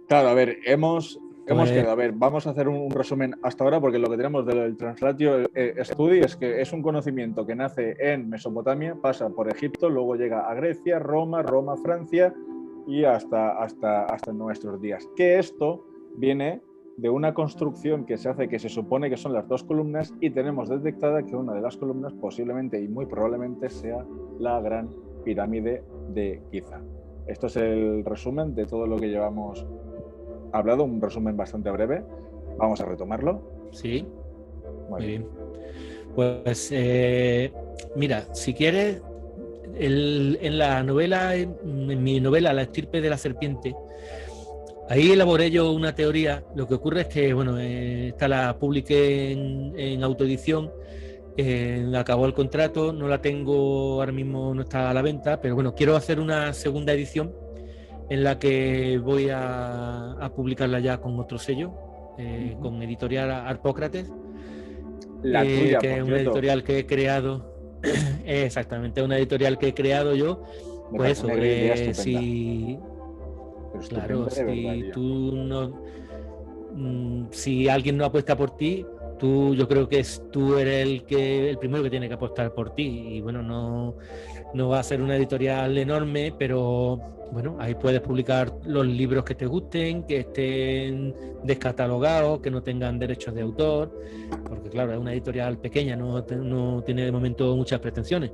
Claro, a ver, hemos quedado. A Pues, ver, vamos a hacer un resumen hasta ahora, porque lo que tenemos del Translatio Study es que es un conocimiento que nace en Mesopotamia, pasa por Egipto, luego llega a Grecia, Roma, Francia y hasta nuestros días. Que esto viene de una construcción que se hace, que se supone que son las dos columnas, y tenemos detectada que una de las columnas posiblemente y muy probablemente sea la Gran Pirámide de Giza. Esto es el resumen de todo lo que llevamos hablado, un resumen bastante breve. Vamos a retomarlo. sí, Muy muy bien. bien. Pues mira, si quieres, en la novela, en mi novela La estirpe de la serpiente, ahí elaboré yo una teoría. Lo que ocurre es que, bueno, esta la publiqué en autoedición, acabó el contrato, no la tengo ahora mismo, no está a la venta, pero bueno, quiero hacer una segunda edición en la que voy a publicarla ya con otro sello, con editorial Arpócrates, La tuya, que por es una cierto. editorial que he creado, exactamente, una editorial que he creado yo. Me Pues parece eso, una idea estupenda. si, Pero claro, estupenda de verdad, si tío. tú no, si alguien no apuesta por ti, yo creo que tú eres el primero que tiene que apostar por ti. Y bueno, no va a ser una editorial enorme, pero bueno, ahí puedes publicar los libros que te gusten, que estén descatalogados, que no tengan derechos de autor, porque claro, es una editorial pequeña, no tiene de momento muchas pretensiones.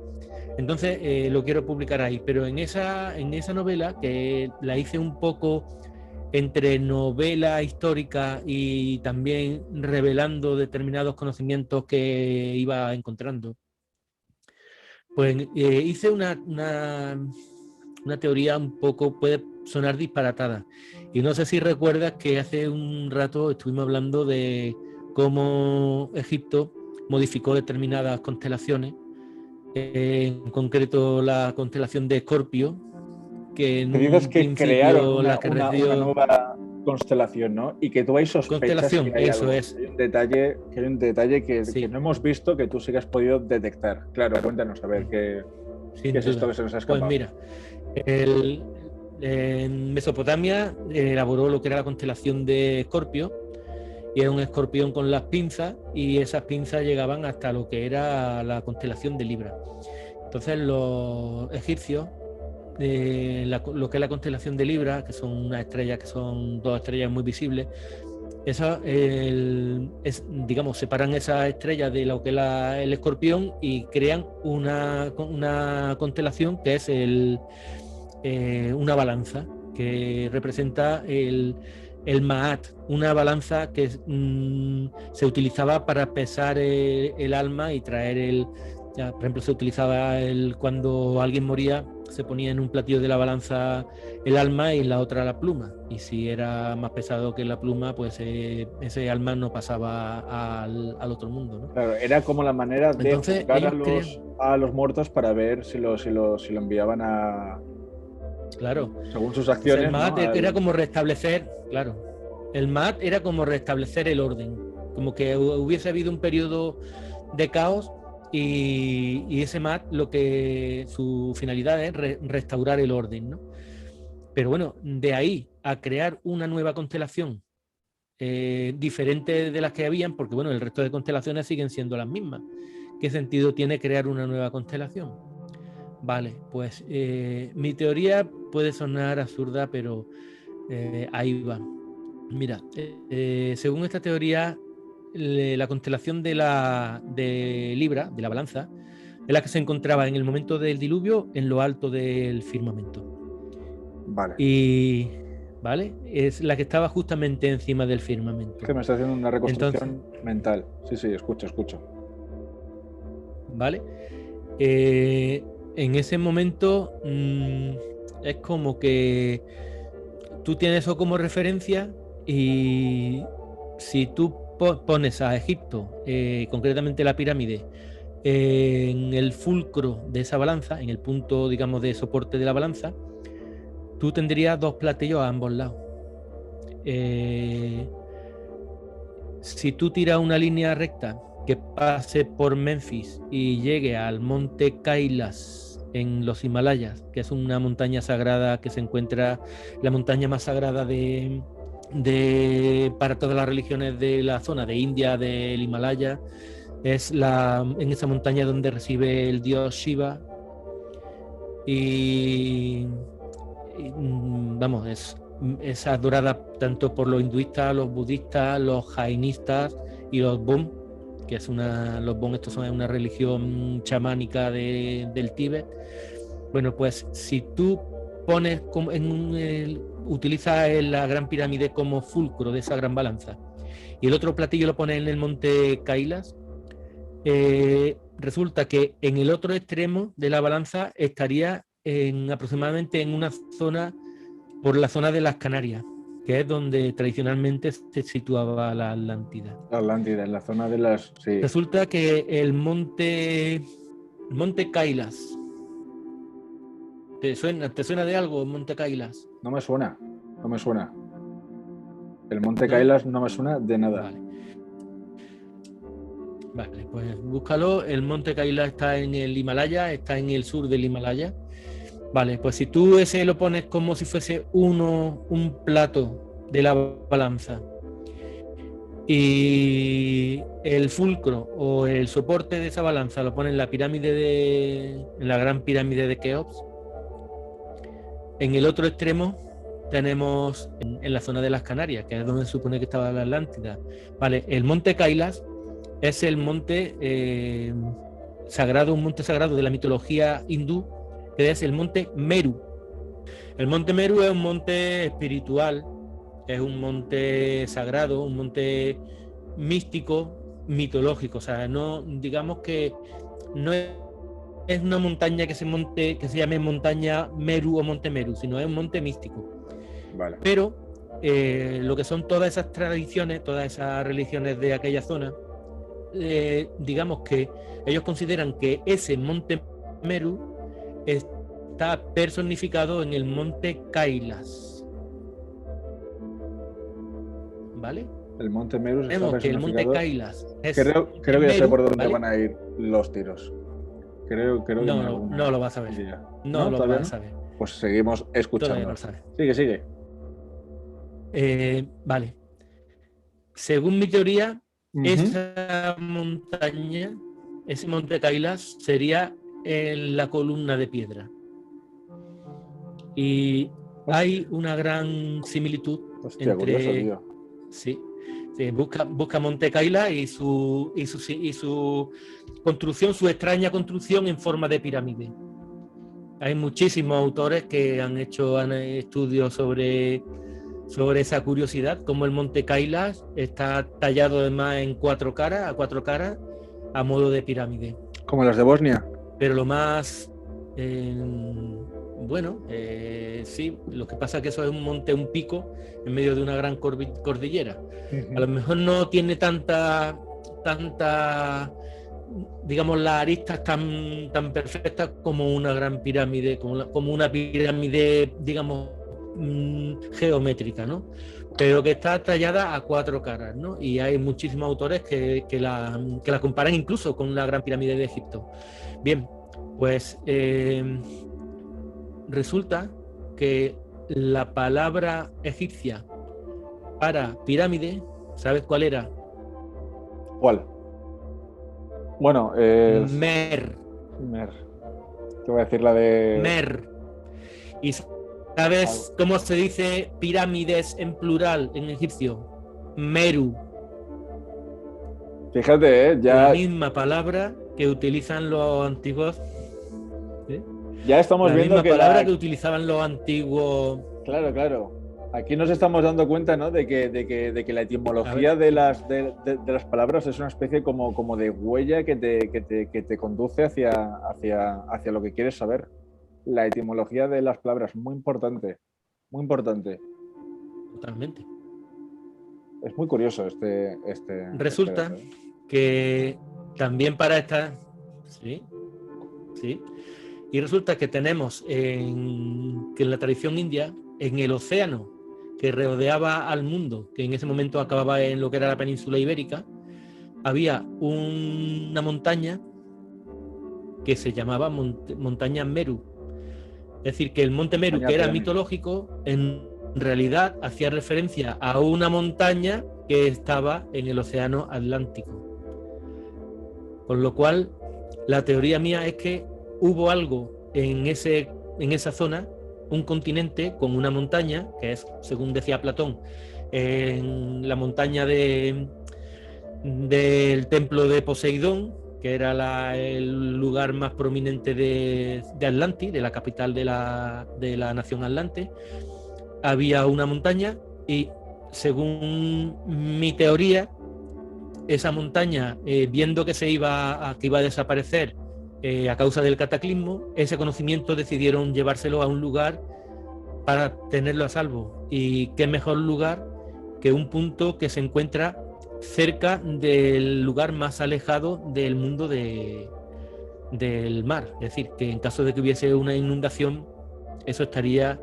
Entonces lo quiero publicar ahí, pero en esa novela, que la hice un poco entre novela histórica y también revelando determinados conocimientos que iba encontrando, pues hice una teoría un poco, puede sonar disparatada. Y no sé si recuerdas que hace un rato estuvimos hablando de cómo Egipto modificó determinadas constelaciones, en concreto la constelación de Escorpio, que en Que dices un que crearon principio la que una recibió nueva constelación, ¿no? Y que tú ahí sospechas que constelación, hay eso algo, es, que hay un detalle que sí, no hemos visto, que tú sí que has podido detectar. Claro, cuéntanos a ver qué sin es esto duda. que se nos ha Pues escapado. mira, en Mesopotamia elaboró lo que era la constelación de Escorpio, y es un escorpión con las pinzas, y esas pinzas llegaban hasta lo que era la constelación de Libra. Entonces los egipcios, lo que es la constelación de Libra, que son unas estrellas, que son dos estrellas muy visibles, digamos, separan esas estrellas de lo que es el escorpión y crean una constelación que es una balanza que representa el Maat, una balanza que se utilizaba para pesar el alma y traer por ejemplo, se utilizaba cuando alguien moría, se ponía en un platillo de la balanza el alma y en la otra la pluma, y si era más pesado que la pluma, pues ese alma no pasaba al otro mundo, ¿no? Claro, era como la manera de Entonces juzgar ellos crean, a los muertos para ver si lo enviaban claro, según sus entonces el acciones, ¿no? Maat era como restablecer, claro, el Maat era como restablecer el orden, como que hubiese habido un periodo de caos, y ese Maat su finalidad es restaurar el orden, ¿no? Pero bueno, de ahí a crear una nueva constelación diferente de las que habían, porque bueno, el resto de constelaciones siguen siendo las mismas. ¿Qué sentido tiene crear una nueva constelación? Vale, pues mi teoría puede sonar absurda, pero ahí va. Mira, según esta teoría, la constelación de Libra, de la balanza, es la que se encontraba en el momento del diluvio en lo alto del firmamento. Vale. Y, ¿vale? Es la que estaba justamente encima del firmamento. Es que me está haciendo una reconstrucción Entonces, mental. Sí, escucho. ¿vale? En ese momento es como que tú tienes eso como referencia, y si tú pones a Egipto, concretamente la pirámide, en el fulcro de esa balanza, en el punto, digamos, de soporte de la balanza, tú tendrías dos platillos a ambos lados. Si tú tiras una línea recta que pase por Memphis y llegue al monte Kailas en los Himalayas, que es una montaña sagrada que se encuentra, la montaña más sagrada de para todas las religiones de la zona de India, del Himalaya. Es en esa montaña donde reside el dios Shiva. Vamos, es adorada tanto por los hinduistas, los budistas, los jainistas y los Bon, que es los Bon, estos son una religión chamánica del Tíbet. Bueno, pues si tú pones utilizas la Gran Pirámide como fulcro de esa gran balanza y el otro platillo lo pones en el monte Kailas, resulta que en el otro extremo de la balanza estaría aproximadamente en una zona, por la zona de las Canarias, que es donde tradicionalmente se situaba la Atlántida. La Atlántida, en la zona de las... Sí. Resulta que el monte Kailas, ¿te suena de algo el monte Kailas? No me suena. El monte Kailas no me suena de nada. Vale, pues búscalo. El monte Kailas está en el Himalaya, está en el sur del Himalaya. Vale, pues si tú ese lo pones como si fuese un plato de la balanza y el fulcro o el soporte de esa balanza lo pones en la Gran Pirámide de Keops, en el otro extremo tenemos en la zona de las Canarias, que es donde se supone que estaba la Atlántida. Vale, el monte Kailas es el monte sagrado, un monte sagrado de la mitología hindú, que es el monte Meru. El monte Meru es un monte espiritual, es un monte sagrado, un monte místico, mitológico. O sea, no, digamos que no es una montaña que se llame montaña Meru o monte Meru, sino es un monte místico. Vale. Pero lo que son todas esas tradiciones, todas esas religiones de aquella zona, digamos que ellos consideran que ese monte Meru está personificado en el monte Kailas. ¿Vale? El monte Meru está personificado. Que el monte Kailas es creo que ya sé por dónde, ¿vale?, van a ir los tiros. Creo no lo vas a ver. No lo vas a saber. Pues seguimos escuchando. No sabes. Sigue. Vale. Según mi teoría, esa montaña, ese monte Kailas, sería en la columna de piedra. Y hay una gran similitud. Hostia, entre... curioso, tío. Sí. Busca Monte Kailas y su construcción, su extraña construcción en forma de pirámide. Hay muchísimos autores que han hecho estudios sobre esa curiosidad, como el Monte Kailas está tallado además a cuatro caras, a modo de pirámide. Como las de Bosnia. Pero lo más... sí, lo que pasa es que eso es un pico en medio de una gran cordillera. A lo mejor no tiene tanta, digamos, las aristas tan perfectas como una gran pirámide, como una pirámide, digamos, geométrica, ¿no? Pero que está tallada a cuatro caras, ¿no? Y hay muchísimos autores que la comparan incluso con la Gran Pirámide de Egipto. Bien, pues resulta que la palabra egipcia para pirámide, ¿sabes cuál era? ¿Cuál? Bueno, Mer. Te voy a decir la de... Mer. ¿Y sabes cómo se dice pirámides en plural en egipcio? Meru. Fíjate, ya... La misma palabra que utilizan los antiguos... Ya estamos viendo que la palabra que utilizaban los antiguos... Claro. Aquí nos estamos dando cuenta, ¿no?, de que la etimología de las palabras es una especie como de huella que te conduce hacia lo que quieres saber. La etimología de las palabras, muy importante. Totalmente. Es muy curioso Resulta que también para esta... Sí. Y resulta que tenemos que en la tradición india, en el océano que rodeaba al mundo, que en ese momento acababa en lo que era la península ibérica, había una montaña que se llamaba montaña Meru. Es decir, que el monte Meru, que era mitológico, en realidad hacía referencia a una montaña que estaba en el Océano Atlántico. Con lo cual, la teoría mía es que hubo algo en esa zona, un continente con una montaña, que es, según decía Platón, en la montaña del templo de Poseidón, que era el lugar más prominente de Atlantis, de la capital de la nación Atlante. Había una montaña y, según mi teoría, esa montaña, viendo que iba a desaparecer a causa del cataclismo, ese conocimiento decidieron llevárselo a un lugar para tenerlo a salvo. Y qué mejor lugar que un punto que se encuentra cerca del lugar más alejado del mundo del mar. Es decir, que en caso de que hubiese una inundación, eso estaría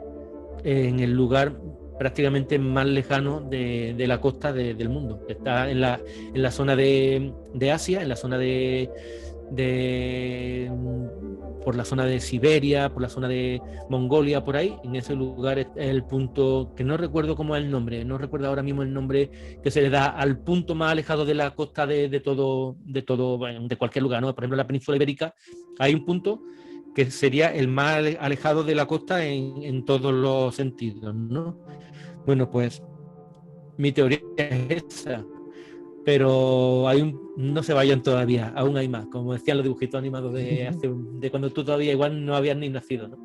en el lugar prácticamente más lejano de la costa del mundo. Está en la zona de Asia, en la zona por la zona de Siberia, por la zona de Mongolia, por ahí. En ese lugar es el punto, que no recuerdo cómo es el nombre, no recuerdo ahora mismo el nombre que se le da al punto más alejado de la costa de cualquier lugar, ¿no? Por ejemplo, en la península ibérica hay un punto que sería el más alejado de la costa en todos los sentidos, ¿no? Bueno, pues mi teoría es esa, pero no se vayan todavía, aún hay más, como decían los dibujitos animados de cuando tú todavía igual no habías ni nacido, ¿no?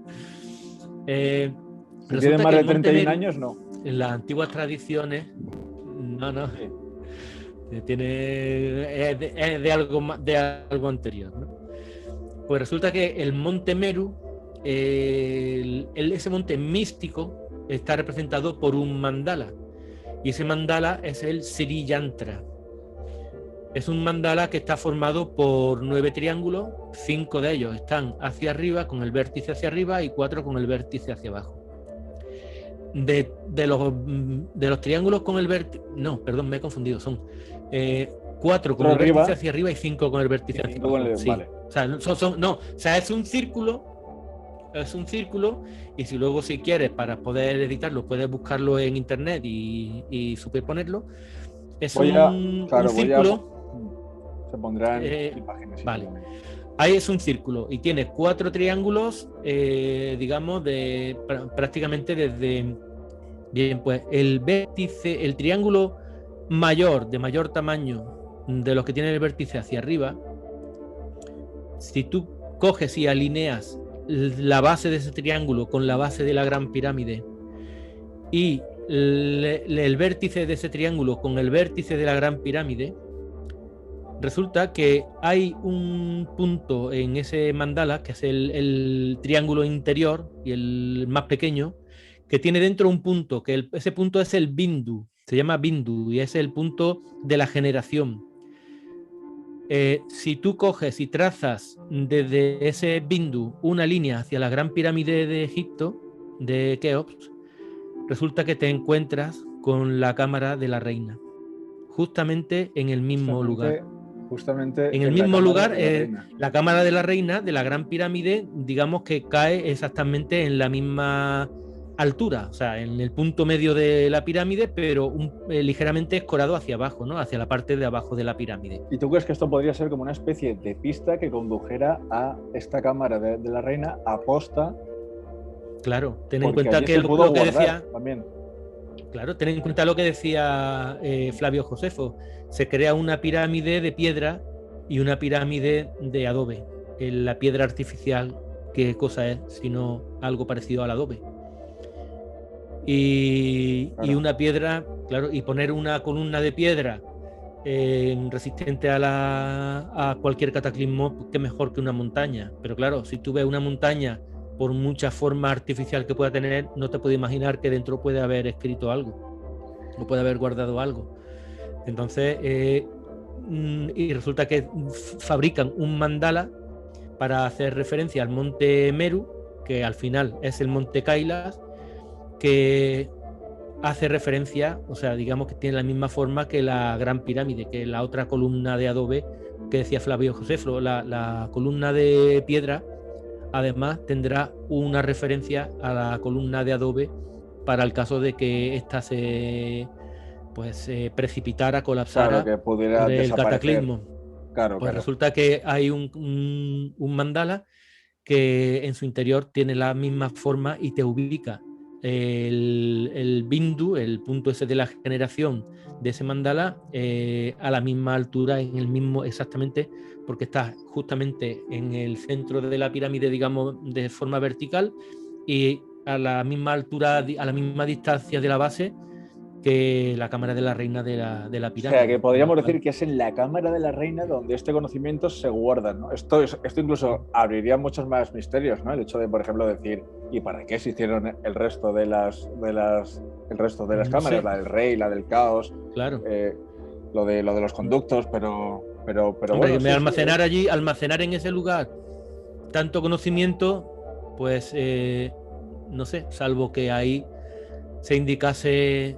Si tienen más de 31 años, no. En las antiguas tradiciones, no. Sí. Es de algo anterior, ¿no? Pues resulta que el monte Meru, ese monte místico, está representado por un mandala, y ese mandala es el Sri Yantra. Es un mandala que está formado por 9 triángulos, 5 de ellos están hacia arriba, con el vértice hacia arriba, y 4 con el vértice hacia abajo. De los triángulos con el vértice... No, perdón, me he confundido. Son 4 con el vértice hacia arriba y 5 con el vértice hacia abajo. Sí. Vale. O sea, es un círculo. Es un círculo, y si quieres, para poder editarlo, puedes buscarlo en internet y superponerlo. Es un círculo. Se pondrán imágenes. Vale. Ahí es un círculo y tiene 4 triángulos, digamos, prácticamente desde... Bien, pues el vértice, el triángulo mayor, de mayor tamaño de los que tienen el vértice hacia arriba, si tú coges y alineas la base de ese triángulo con la base de la Gran Pirámide y el vértice de ese triángulo con el vértice de la Gran Pirámide, resulta que hay un punto en ese mandala, que es el triángulo interior y el más pequeño, que tiene dentro un punto, que ese punto es el Bindu, se llama Bindu, y es el punto de la generación. Si tú coges y trazas desde ese Bindu una línea hacia la Gran Pirámide de Egipto, de Keops, resulta que te encuentras con la cámara de la reina, justamente en el mismo lugar. Justamente en el mismo lugar, la cámara de la reina de la Gran Pirámide, digamos que cae exactamente en la misma altura, o sea, en el punto medio de la pirámide, pero ligeramente escorado hacia abajo, ¿no? Hacia la parte de abajo de la pirámide. ¿Y tú crees que esto podría ser como una especie de pista que condujera a esta cámara de la reina aposta? Claro, ten en cuenta que lo que decía también. Claro, ten en cuenta lo que decía Flavio Josefo. Se crea una pirámide de piedra y una pirámide de adobe. La piedra artificial, ¿qué cosa es? Sino algo parecido al adobe. Y una piedra, claro, y poner una columna de piedra resistente a cualquier cataclismo, qué mejor que una montaña. Pero claro, si tú ves una montaña, por mucha forma artificial que pueda tener, no te puedes imaginar que dentro puede haber escrito algo o puede haber guardado algo. Entonces, y resulta que fabrican un mandala para hacer referencia al monte Meru, que al final es el monte Kailas, que hace referencia, o sea, digamos que tiene la misma forma que la Gran Pirámide, que es la otra columna de adobe que decía Flavio Josefo. La columna de piedra, además, tendrá una referencia a la columna de adobe para el caso de que ésta se precipitara, colapsara Claro, que pudiera por el desaparecer. cataclismo. Claro, Pues claro. resulta que hay un mandala que en su interior tiene la misma forma y te ubica el bindu, el punto ese de la generación de ese mandala, a la misma altura, en el mismo exactamente, porque está justamente en el centro de la pirámide, digamos, de forma vertical, y a la misma altura, a la misma distancia de la base que la cámara de la reina de la O pirámide. sea, que podríamos decir que es en la cámara de la reina donde este conocimiento se guarda, ¿no? Esto incluso abriría muchos más misterios, ¿no? El hecho de, por ejemplo, decir, ¿y para qué se hicieron el resto de las cámaras? Sí. La del rey, la del caos, Claro. lo de los conductos, pero Hombre, bueno, sí, almacenar allí, almacenar en ese lugar tanto conocimiento, pues no sé, salvo que ahí se indicase,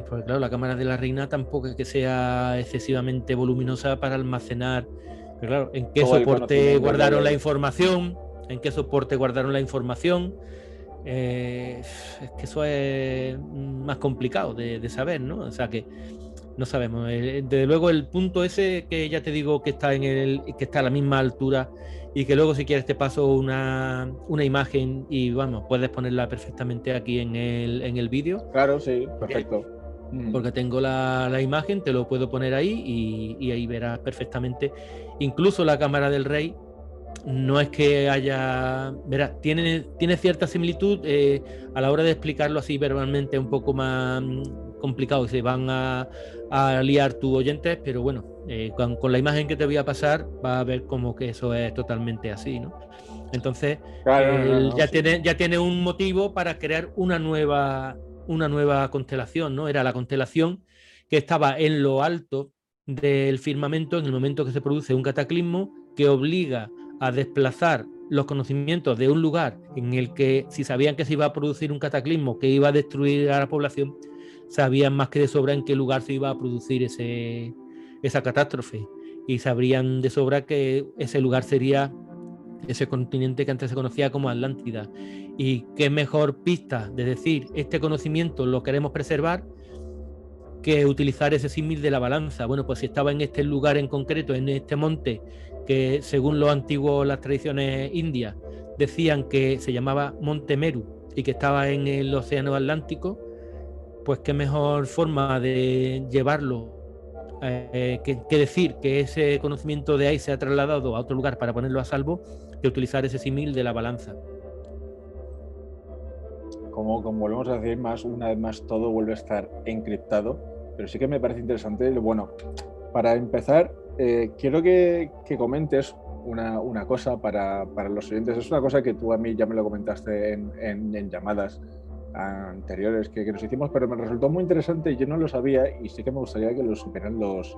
pues claro, la cámara de la reina tampoco es que sea excesivamente voluminosa para almacenar, pero claro, en qué todo el soporte conocimiento guardaron que la hay. información, es que eso es más complicado de saber, ¿no? O sea que no sabemos. Desde luego el punto ese que ya te digo que está que está a la misma altura, y que luego si quieres te paso una imagen y vamos, puedes ponerla perfectamente aquí en el vídeo. Claro, sí, perfecto. Porque tengo la imagen, te lo puedo poner ahí y ahí verás perfectamente. Incluso la cámara del rey no es que haya, verás, tiene cierta similitud, a la hora de explicarlo así verbalmente un poco más complicado, y se van a liar tus oyentes, pero bueno, con la imagen que te voy a pasar va a ver como que eso es totalmente así, ¿no? Entonces, Claro, ya sí. tiene un motivo para crear una nueva constelación, ¿no? Era la constelación que estaba en lo alto del firmamento en el momento que se produce un cataclismo que obliga a desplazar los conocimientos de un lugar en el que, si sabían que se iba a producir un cataclismo que iba a destruir a la población, sabían más que de sobra en qué lugar se iba a producir esa catástrofe, y sabrían de sobra que ese lugar sería ese continente que antes se conocía como Atlántida. Y qué mejor pista de decir, este conocimiento lo queremos preservar, que utilizar ese símil de la balanza. Bueno, pues si estaba en este lugar en concreto, en este monte, que según las tradiciones indias, decían que se llamaba Monte Meru y que estaba en el océano Atlántico, pues qué mejor forma de llevarlo, que decir que ese conocimiento de ahí se ha trasladado a otro lugar para ponerlo a salvo, que utilizar ese símil de la balanza. Como volvemos a decir, una vez más todo vuelve a estar encriptado, pero sí que me parece interesante. Bueno, para empezar, quiero que comentes una cosa para los oyentes. Es una cosa que tú a mí ya me lo comentaste en llamadas anteriores que nos hicimos, pero me resultó muy interesante y yo no lo sabía, y sí que me gustaría que lo supieran los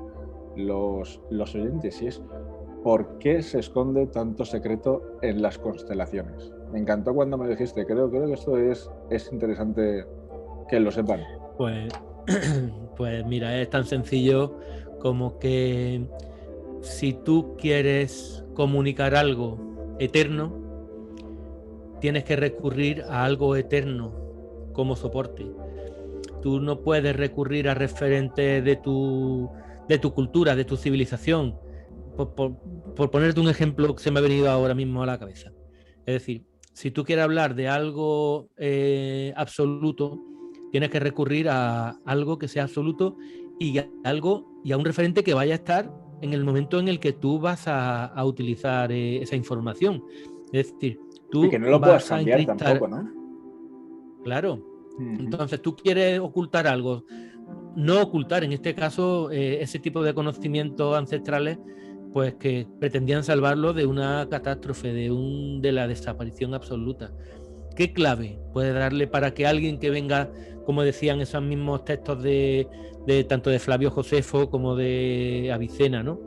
oyentes, y es: ¿por qué se esconde tanto secreto en las constelaciones? Me encantó cuando me dijiste, creo que esto es interesante que lo sepan. Pues mira, es tan sencillo como que si tú quieres comunicar algo eterno, tienes que recurrir a algo eterno como soporte. Tú no puedes recurrir a referentes de tu cultura, de tu civilización. Por ponerte un ejemplo que se me ha venido ahora mismo a la cabeza. Es decir, si tú quieres hablar de algo absoluto, tienes que recurrir a algo que sea absoluto y a un referente que vaya a estar en el momento en el que tú vas a utilizar esa información. Es decir, tú y que no lo puedas cambiar tampoco, ¿no? Claro. Entonces tú quieres ocultar algo, no ocultar en este caso ese tipo de conocimientos ancestrales, pues que pretendían salvarlo de una catástrofe, de la desaparición absoluta. ¿Qué clave puede darle para que alguien que venga, como decían esos mismos textos de tanto de Flavio Josefo como de Avicena, ¿no?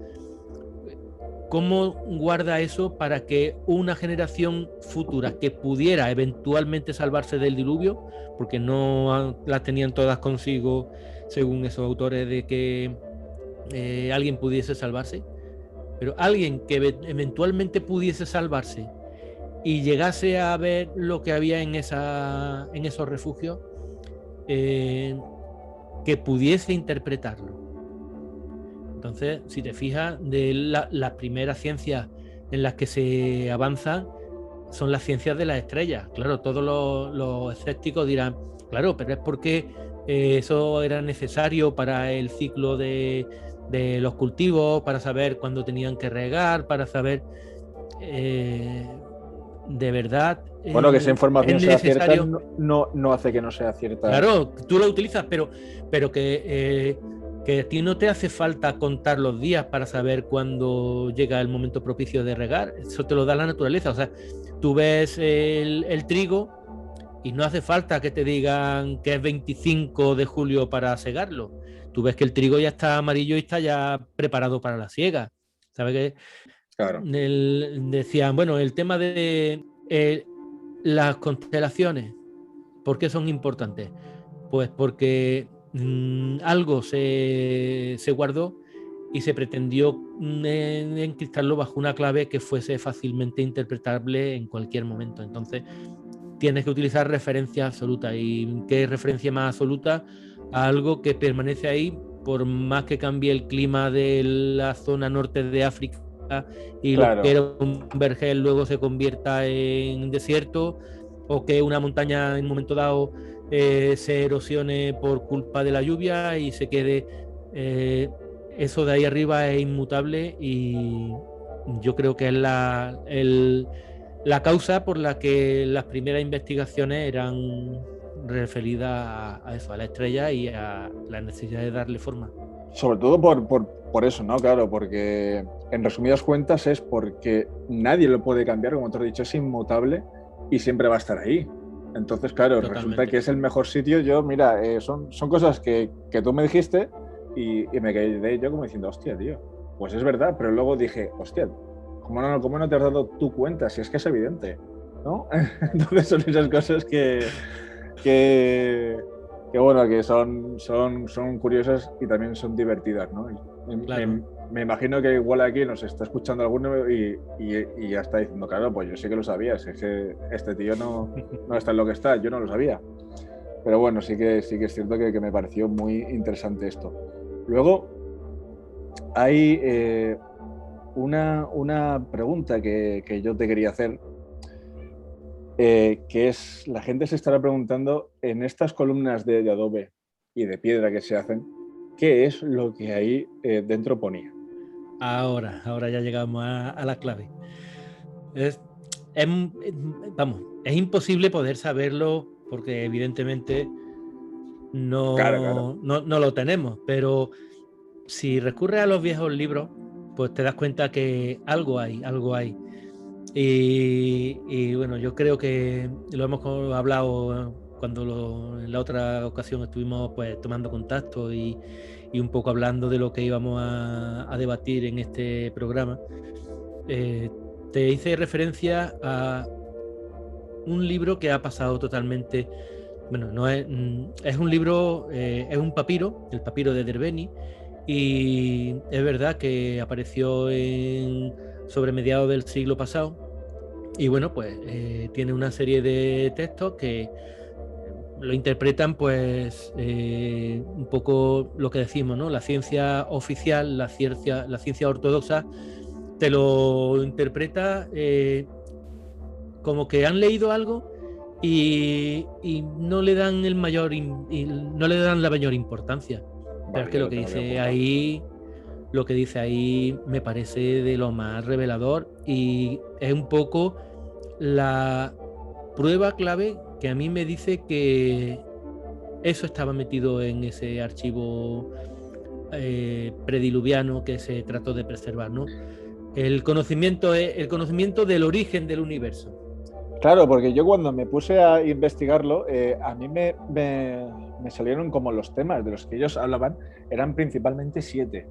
¿Cómo guarda eso para que una generación futura que pudiera eventualmente salvarse del diluvio, porque no las tenían todas consigo, según esos autores, de que alguien pudiese salvarse, pero alguien que eventualmente pudiese salvarse y llegase a ver lo que había en esos refugios, que pudiese interpretarlo. Entonces, si te fijas, de las primeras ciencias en las que se avanza son las ciencias de las estrellas. Claro, todos los escépticos dirán, claro, pero es porque eso era necesario para el ciclo de los cultivos, para saber cuándo tenían que regar, para saber de verdad. Bueno, que esa información sea cierta necesario... no hace que no sea cierta. Claro, tú lo utilizas, pero que a ti no te hace falta contar los días para saber cuándo llega el momento propicio de regar. Eso te lo da la naturaleza. O sea, tú ves el trigo y no hace falta que te digan que es 25 de julio para segarlo. Tú ves que el trigo ya está amarillo y está ya preparado para la siega. ¿Sabes qué? Claro. Decían, bueno, el tema de las constelaciones, ¿por qué son importantes? Pues porque algo se guardó y se pretendió encriptarlo bajo una clave que fuese fácilmente interpretable en cualquier momento. Entonces tienes que utilizar referencia absoluta. ¿Y qué referencia más absoluta? A algo que permanece ahí por más que cambie el clima de la zona norte de África y Claro. lo que era un vergel luego se convierta en desierto, o que una montaña en un momento dado se erosione por culpa de la lluvia y se quede. Eso de ahí arriba es inmutable y yo creo que es la causa por la que las primeras investigaciones eran referidas a eso, a la estrella y a la necesidad de darle forma. Sobre todo por eso, ¿no? Claro, porque en resumidas cuentas es porque nadie lo puede cambiar, como te he dicho, es inmutable y siempre va a estar ahí. Entonces, claro, Totalmente. Resulta que es el mejor sitio. Yo, mira, son cosas que tú me dijiste y me quedé yo como diciendo, hostia, tío, pues es verdad, pero luego dije, hostia, ¿cómo no te has dado tú cuenta? Si es que es evidente, ¿no? Entonces son esas cosas que bueno, que son curiosas y también son divertidas, ¿no? Claro. Me imagino que igual aquí nos está escuchando alguno y ya está diciendo, claro, pues yo sé que lo sabía, es que este tío no está en lo que está, yo no lo sabía. Pero bueno, sí que es cierto que me pareció muy interesante esto. Luego, hay una pregunta que yo te quería hacer, que es, la gente se estará preguntando, en estas columnas de adobe y de piedra que se hacen, ¿qué es lo que ahí dentro ponía? Ahora ya llegamos a la clave. Es imposible poder saberlo porque evidentemente Claro. no lo tenemos, pero si recurres a los viejos libros, pues te das cuenta que algo hay. Y bueno, yo creo que lo hemos hablado cuando en la otra ocasión estuvimos pues tomando contacto y un poco hablando de lo que íbamos a debatir en este programa. Te hice referencia a un libro que ha pasado totalmente, bueno, no es un libro, es un papiro, el papiro de Derbeni, y es verdad que apareció sobre mediados del siglo pasado. Y bueno, pues tiene una serie de textos que lo interpretan pues un poco lo que decimos, ¿no? La ciencia oficial, la ciencia ortodoxa te lo interpreta como que han leído algo y no le dan no le dan la mayor importancia. Pero es que lo que dice ahí me parece de lo más revelador y es un poco la prueba clave que a mí me dice que eso estaba metido en ese archivo prediluviano que se trató de preservar, ¿no? El conocimiento del origen del universo. Claro, porque yo cuando me puse a investigarlo, a mí me salieron como los temas de los que ellos hablaban, eran principalmente 7.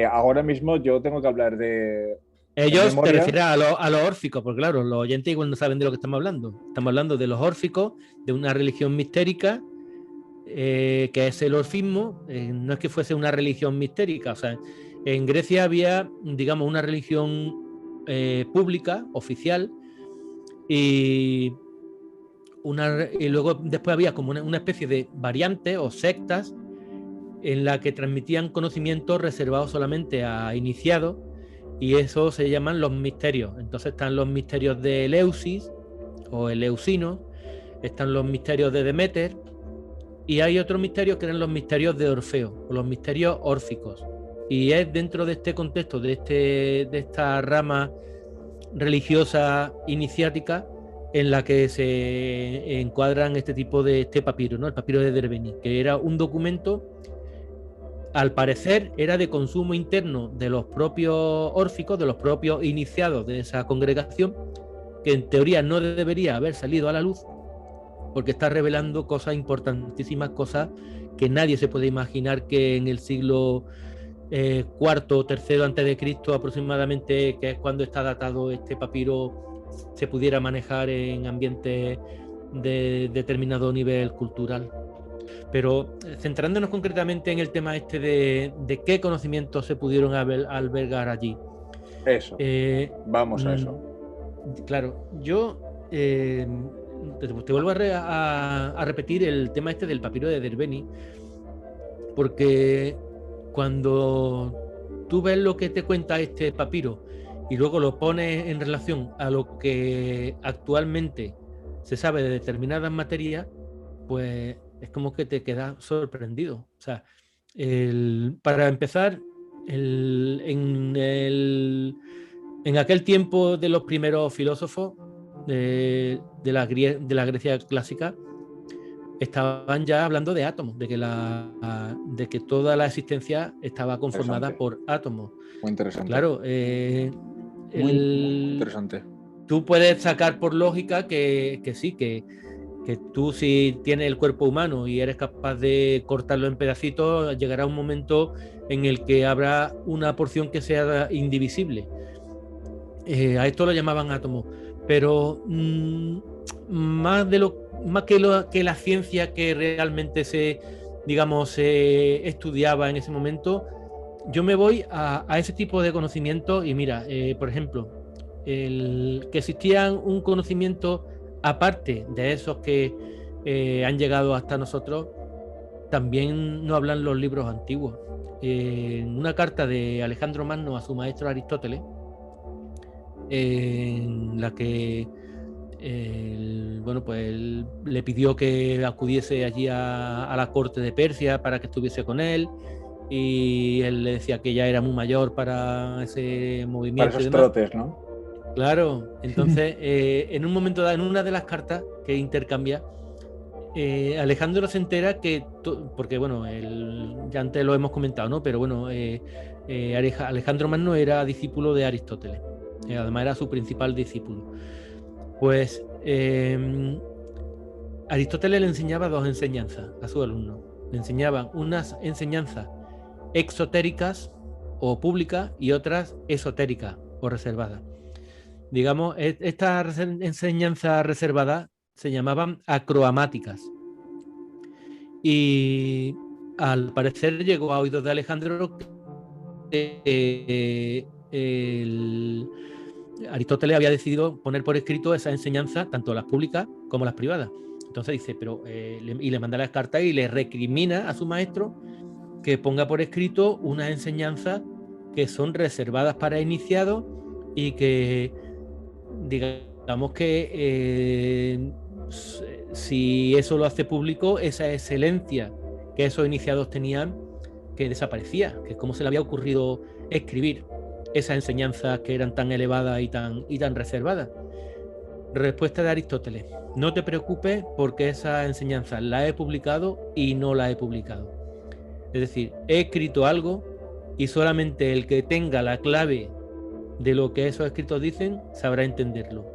Ahora mismo yo tengo que hablar de... Ellos te refieren a los órficos, porque claro, los oyentes igual no saben de lo que estamos hablando. Estamos hablando de los órficos, de una religión mistérica, que es el orfismo. No es que fuese una religión mistérica, o sea, en Grecia había, digamos, una religión pública, oficial, y y luego después había como una especie de variantes o sectas en la que transmitían conocimientos reservados solamente a iniciados, y eso se llaman los misterios. Entonces están los misterios de Eleusis o Eleusinos, están los misterios de Deméter, y hay otros misterios que eran los misterios de Orfeo o los misterios órficos. Y es dentro de este contexto, de esta rama religiosa iniciática, en la que se encuadran este tipo de papiro, ¿no? El papiro de Derbeni, que era un documento, al parecer era de consumo interno de los propios órficos, de los propios iniciados de esa congregación, que en teoría no debería haber salido a la luz, porque está revelando cosas importantísimas, cosas que nadie se puede imaginar que en el siglo cuarto o tercero antes de Cristo aproximadamente, que es cuando está datado este papiro, se pudiera manejar en ambientes de determinado nivel cultural. Pero centrándonos concretamente en el tema este de qué conocimientos se pudieron albergar allí. Eso. Vamos a eso. Claro, yo te vuelvo a repetir el tema este del papiro de Derbeni, porque cuando tú ves lo que te cuenta este papiro y luego lo pones en relación a lo que actualmente se sabe de determinadas materias, pues es como que te quedas sorprendido. O sea, para empezar, en aquel tiempo de los primeros filósofos de la Grecia clásica, estaban ya hablando de átomos, de que toda la existencia estaba conformada por átomos. Muy interesante. Claro, muy interesante. Tú puedes sacar por lógica que sí, que tú, si tienes el cuerpo humano y eres capaz de cortarlo en pedacitos, llegará un momento en el que habrá una porción que sea indivisible. A esto lo llamaban átomos, pero más que la ciencia que realmente se estudiaba en ese momento, yo me voy a ese tipo de conocimiento. Y mira, por ejemplo, que existía un conocimiento aparte de esos que han llegado hasta nosotros, también nos hablan los libros antiguos. En una carta de Alejandro Magno a su maestro Aristóteles, en la que él le pidió que acudiese allí a la corte de Persia para que estuviese con él, y él le decía que ya era muy mayor para ese movimiento. Para esos trotes, ¿no? Claro, entonces en un momento dado, en una de las cartas que intercambia, Alejandro se entera que, porque bueno, ya antes lo hemos comentado, ¿no? Pero bueno, Alejandro Magno era discípulo de Aristóteles, además era su principal discípulo. Pues Aristóteles le enseñaba dos enseñanzas a sus alumnos. Le enseñaban unas enseñanzas exotéricas o públicas y otras esotéricas o reservadas. Digamos, estas enseñanzas reservadas se llamaban acroamáticas. Y al parecer llegó a oídos de Alejandro que Aristóteles había decidido poner por escrito esa enseñanza, tanto las públicas como las privadas. Entonces dice, y le manda las cartas y le recrimina a su maestro que ponga por escrito unas enseñanzas que son reservadas para iniciados, y que digamos que si eso lo hace público, esa excelencia que esos iniciados tenían, que desaparecía, que cómo se le había ocurrido escribir esas enseñanzas que eran tan elevadas y tan reservadas. Respuesta de Aristóteles: no te preocupes, porque esas enseñanzas las he publicado y no las he publicado. Es decir, he escrito algo y solamente el que tenga la clave de lo que esos escritos dicen sabrá entenderlo.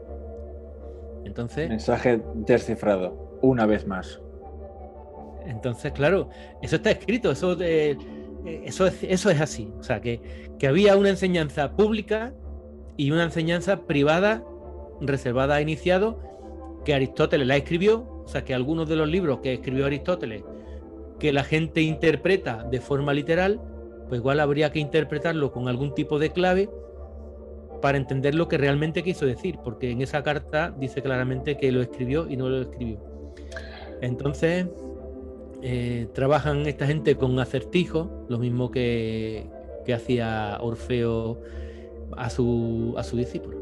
Entonces, mensaje descifrado, una vez más. Entonces, claro, eso está escrito, eso es así. O sea, que había una enseñanza pública y una enseñanza privada reservada a iniciados, que Aristóteles la escribió. O sea, que algunos de los libros que escribió Aristóteles, que la gente interpreta de forma literal, pues igual habría que interpretarlo con algún tipo de clave, para entender lo que realmente quiso decir, porque en esa carta dice claramente que lo escribió y no lo escribió. Entonces, trabajan esta gente con acertijos, lo mismo que hacía Orfeo a su discípulo.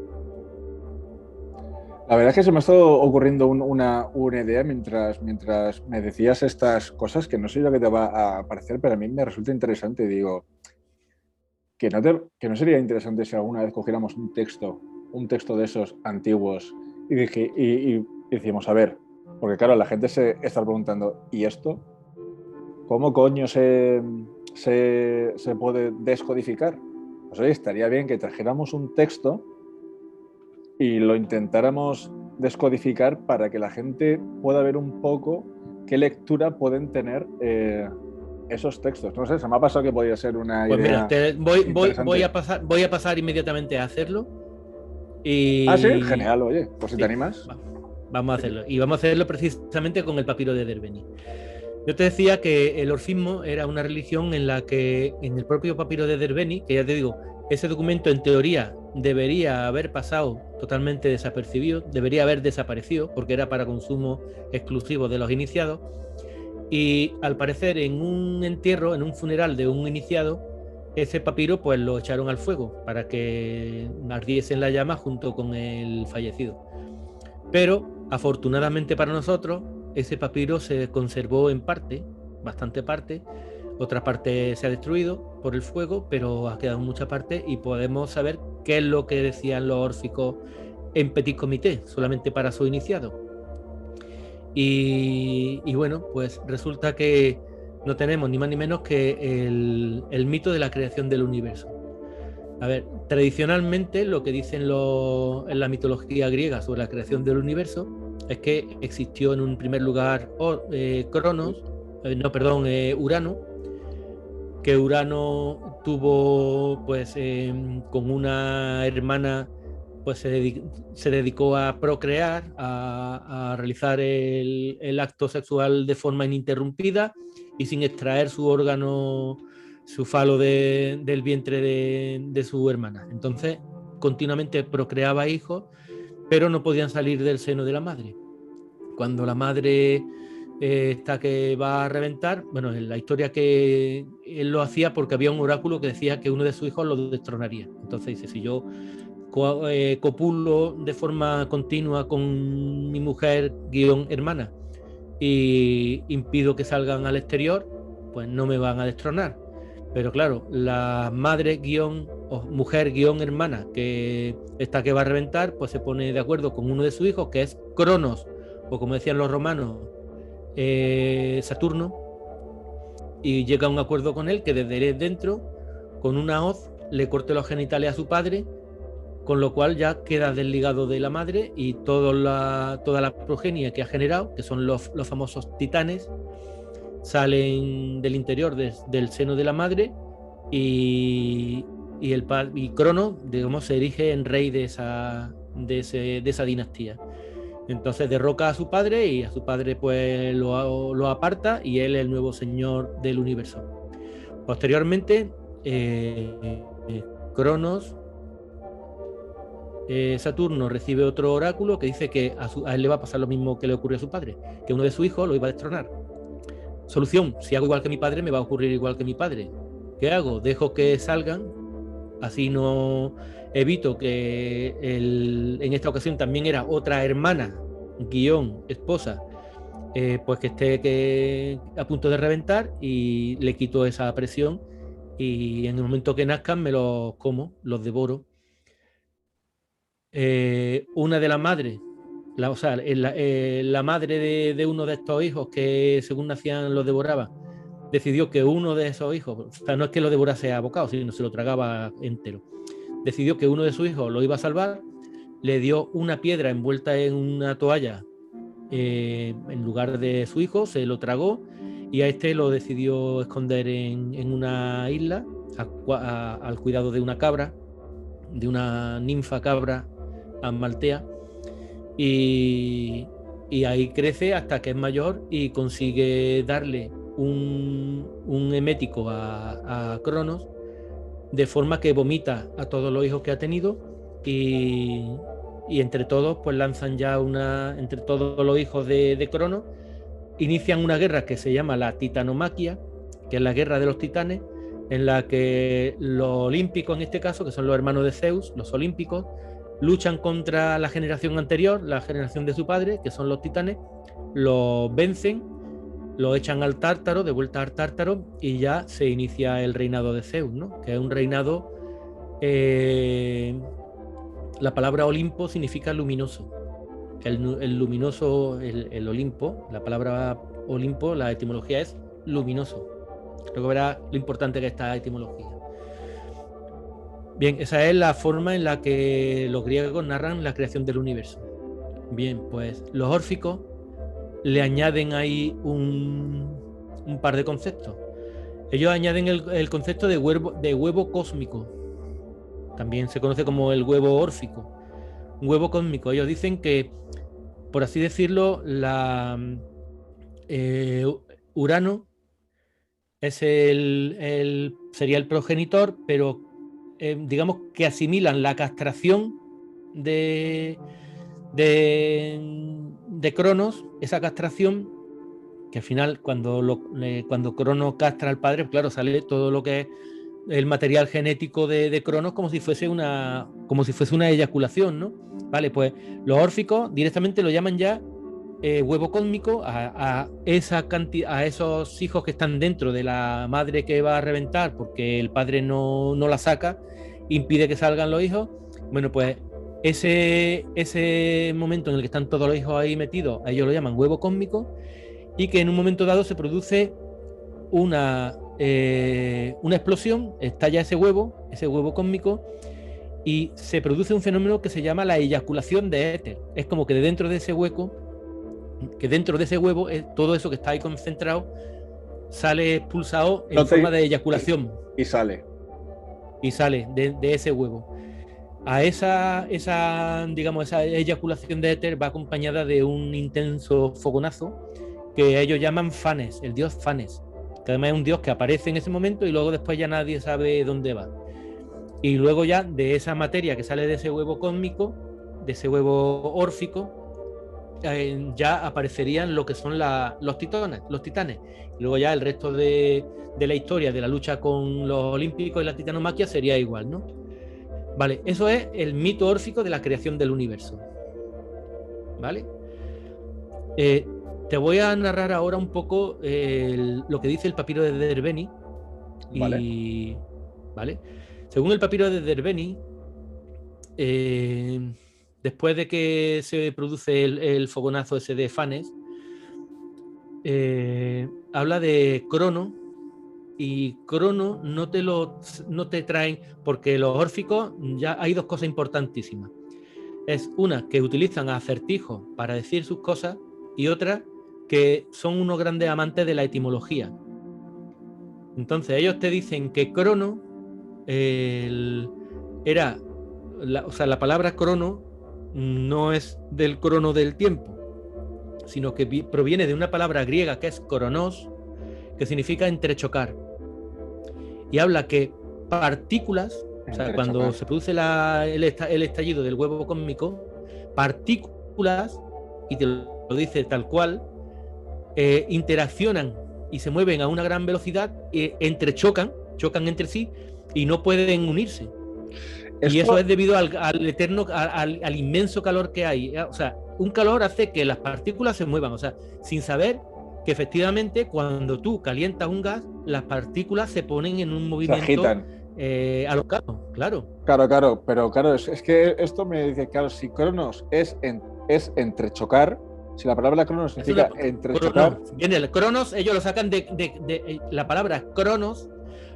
La verdad es que se me ha estado ocurriendo una idea mientras me decías estas cosas, que no sé lo que te va a parecer, pero a mí me resulta interesante. Digo, que no sería interesante si alguna vez cogiéramos un texto de esos antiguos y decimos, a ver, porque claro, la gente se está preguntando, ¿y esto? ¿Cómo coño se puede descodificar? Pues oye, estaría bien que trajéramos un texto y lo intentáramos descodificar para que la gente pueda ver un poco qué lectura pueden tener esos textos. No sé, se me ha pasado que podría ser una idea. Pues mira, voy a pasar inmediatamente a hacerlo. Y... Ah, sí, genial, oye, pues si te animas. Vamos a hacerlo. Y vamos a hacerlo precisamente con el papiro de Derbeni. Yo te decía que el orfismo era una religión en la que, en el propio papiro de Derbeni, que ya te digo, ese documento en teoría debería haber pasado totalmente desapercibido, debería haber desaparecido, porque era para consumo exclusivo de los iniciados, y al parecer en un entierro, en un funeral de un iniciado, ese papiro pues lo echaron al fuego para que ardiese en la llama junto con el fallecido. Pero afortunadamente para nosotros, ese papiro se conservó en parte, bastante parte, otra parte se ha destruido por el fuego, pero ha quedado mucha parte y podemos saber qué es lo que decían los órficos en petit comité, solamente para su iniciado. Y bueno, pues resulta que no tenemos ni más ni menos que el mito de la creación del universo. A ver, tradicionalmente lo que dicen en la mitología griega sobre la creación del universo es que existió en un primer lugar Urano, que Urano tuvo pues con una hermana pues se dedicó a procrear, a realizar el acto sexual de forma ininterrumpida y sin extraer su órgano, su falo del vientre de su hermana. Entonces continuamente procreaba hijos, pero no podían salir del seno de la madre. Cuando la madre está que va a reventar, bueno, en la historia que él lo hacía porque había un oráculo que decía que uno de sus hijos lo destronaría. Entonces dice, si yo copulo de forma continua con mi mujer hermana y impido que salgan al exterior, pues no me van a destronar. Pero claro, la madre o mujer hermana que está que va a reventar, pues se pone de acuerdo con uno de sus hijos, que es Cronos, o como decían los romanos, Saturno, y llega a un acuerdo con él que desde dentro, con una hoz, le corte los genitales a su padre, con lo cual ya queda desligado de la madre y toda la progenie que ha generado, que son los famosos titanes, salen del interior del seno de la madre y Cronos, digamos, se erige en rey de esa dinastía. Entonces derroca a su padre y a su padre pues lo aparta y él es el nuevo señor del universo. Posteriormente, Cronos, Saturno recibe otro oráculo que dice que a él le va a pasar lo mismo que le ocurrió a su padre, que uno de sus hijos lo iba a destronar. Solución: si hago igual que mi padre, me va a ocurrir igual que mi padre. ¿Qué hago? Dejo que salgan, así no evito que en esta ocasión también era otra hermana, esposa, pues que esté a punto de reventar, y le quito esa presión y en el momento que nazcan me los como, los devoro. Una de las madres, la madre de uno de estos hijos que según nacían los devoraba, decidió que uno de esos hijos, o sea, no es que lo devorase a bocados, sino se lo tragaba entero, decidió que uno de sus hijos lo iba a salvar, le dio una piedra envuelta en una toalla en lugar de su hijo, se lo tragó y a este lo decidió esconder en una isla al cuidado de una cabra, de una ninfa cabra amaltea, y ahí crece hasta que es mayor y consigue darle un emético a Cronos, de forma que vomita a todos los hijos que ha tenido y entre todos pues lanzan ya entre todos los hijos de Cronos, inician una guerra que se llama la Titanomaquia, que es la guerra de los titanes, en la que los olímpicos, en este caso, que son los hermanos de Zeus, los olímpicos, luchan contra la generación anterior, la generación de su padre, que son los titanes, los vencen, los echan al Tártaro, de vuelta al Tártaro, y ya se inicia el reinado de Zeus, ¿no? Que es un reinado... la palabra Olimpo significa luminoso. El luminoso, el Olimpo, la palabra Olimpo, la etimología es luminoso. Luego verás lo importante que es esta etimología. Bien, esa es la forma en la que los griegos narran la creación del universo. Bien, pues los órficos le añaden ahí un par de conceptos. Ellos añaden el concepto de huevo cósmico. También se conoce como el huevo órfico. Un huevo cósmico. Ellos dicen que, por así decirlo, Urano es sería el progenitor, pero digamos que asimilan la castración de Cronos, esa castración, que al final cuando Cronos castra al padre, claro, sale todo lo que es el material genético de Cronos como si fuese una eyaculación, ¿no? Vale, pues los órficos directamente lo llaman ya huevo cósmico a esos hijos que están dentro de la madre que va a reventar porque el padre no la saca, impide que salgan los hijos. Bueno, pues ese momento en el que están todos los hijos ahí metidos, a ellos lo llaman huevo cósmico, y que en un momento dado se produce una explosión, estalla ese huevo cósmico, y se produce un fenómeno que se llama la eyaculación de éter. Es como que dentro de ese huevo, todo eso que está ahí concentrado sale expulsado en forma de eyaculación. Y sale de ese huevo. A esa eyaculación de éter va acompañada de un intenso fogonazo que ellos llaman Fanes, el dios Fanes, que además es un dios que aparece en ese momento y luego después ya nadie sabe dónde va. Y luego ya de esa materia que sale de ese huevo cósmico, de ese huevo órfico, ya aparecerían lo que son los titanes. Y luego ya el resto de la historia de la lucha con los olímpicos y la titanomaquia sería igual, ¿no? Vale, eso es el mito órfico de la creación del universo. ¿Vale? Te voy a narrar ahora un poco lo que dice el papiro de Derbeni. ¿Vale? Según el papiro de Derbeni, después de que se produce el fogonazo ese de Fanes, habla de Crono, y Crono no te traen, porque los órficos ya hay dos cosas importantísimas. Es una, que utilizan acertijos para decir sus cosas, y otra, que son unos grandes amantes de la etimología. Entonces ellos te dicen que Crono la palabra crono no es del crono del tiempo, sino que proviene de una palabra griega que es kronos, que significa entrechocar. Y habla que partículas, o sea, cuando se produce el estallido del huevo cósmico, partículas, y te lo dice tal cual, interaccionan y se mueven a una gran velocidad, chocan entre sí y no pueden unirse. Y eso es debido al inmenso calor que hay. O sea, un calor hace que las partículas se muevan, o sea, sin saber que efectivamente cuando tú calientas un gas, las partículas se ponen en un movimiento, se agitan, alocado, claro. Claro, pero claro, es que esto me dice, claro, si cronos es entrechocar, si la palabra cronos significa entrechocar. Bien, el cronos, ellos lo sacan de la palabra cronos,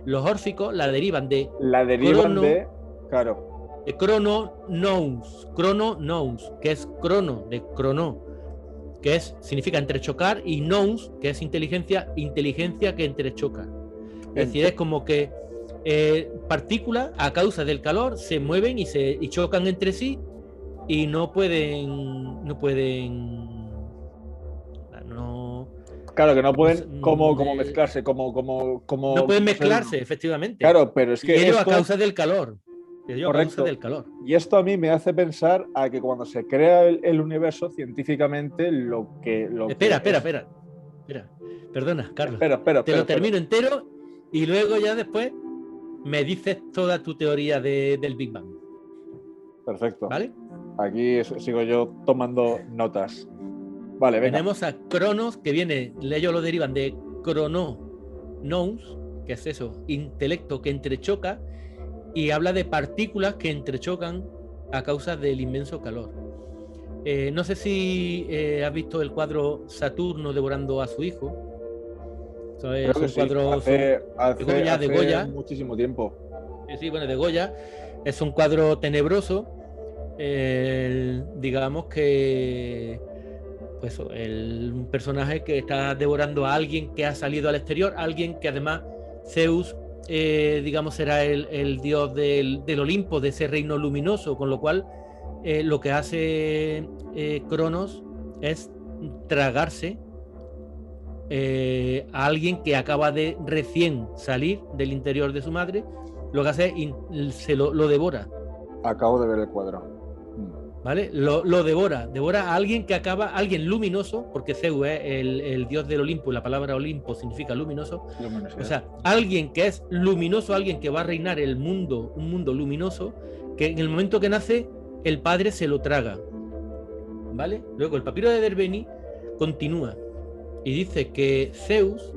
los órficos la derivan de... Claro. De cronos, que es crono, de crono, que significa entrechocar, y nous, que es inteligencia que entrechoca. Es decir, es como que partículas a causa del calor se mueven y chocan entre sí y no pueden claro, que no pueden como mezclarse, como no pueden mezclarse, efectivamente. Claro, pero es que ellos a causa del calor. Que dio a causa del calor. Y esto a mí me hace pensar a que cuando se crea el universo, científicamente Espera. Perdona, Carlos. Te lo termino entero y luego ya después me dices toda tu teoría del Big Bang. Perfecto. ¿Vale? Aquí sigo yo tomando notas. Vale, venga. Tenemos a Cronos, que viene, ellos lo derivan de Chrononous, que es eso, intelecto que entrechoca, y habla de partículas que entrechocan a causa del inmenso calor. No sé si has visto el cuadro Saturno devorando a su hijo. Creo que es un cuadro hace de Goya. Muchísimo tiempo. Sí, bueno, de Goya. Es un cuadro tenebroso. Digamos que pues un personaje que está devorando a alguien que ha salido al exterior, alguien que además Zeus digamos será el dios del Olimpo, de ese reino luminoso, con lo cual lo que hace Cronos es tragarse a alguien que acaba de recién salir del interior de su madre. Lo que hace es se lo devora. Acabo de ver el cuadro. ¿Vale? Lo devora a alguien alguien luminoso, porque Zeus es el dios del Olimpo, y la palabra Olimpo significa luminoso. O sea, alguien que es luminoso, alguien que va a reinar un mundo luminoso, que en el momento que nace, el padre se lo traga. ¿Vale? Luego el papiro de Derbeni continúa y dice que Zeus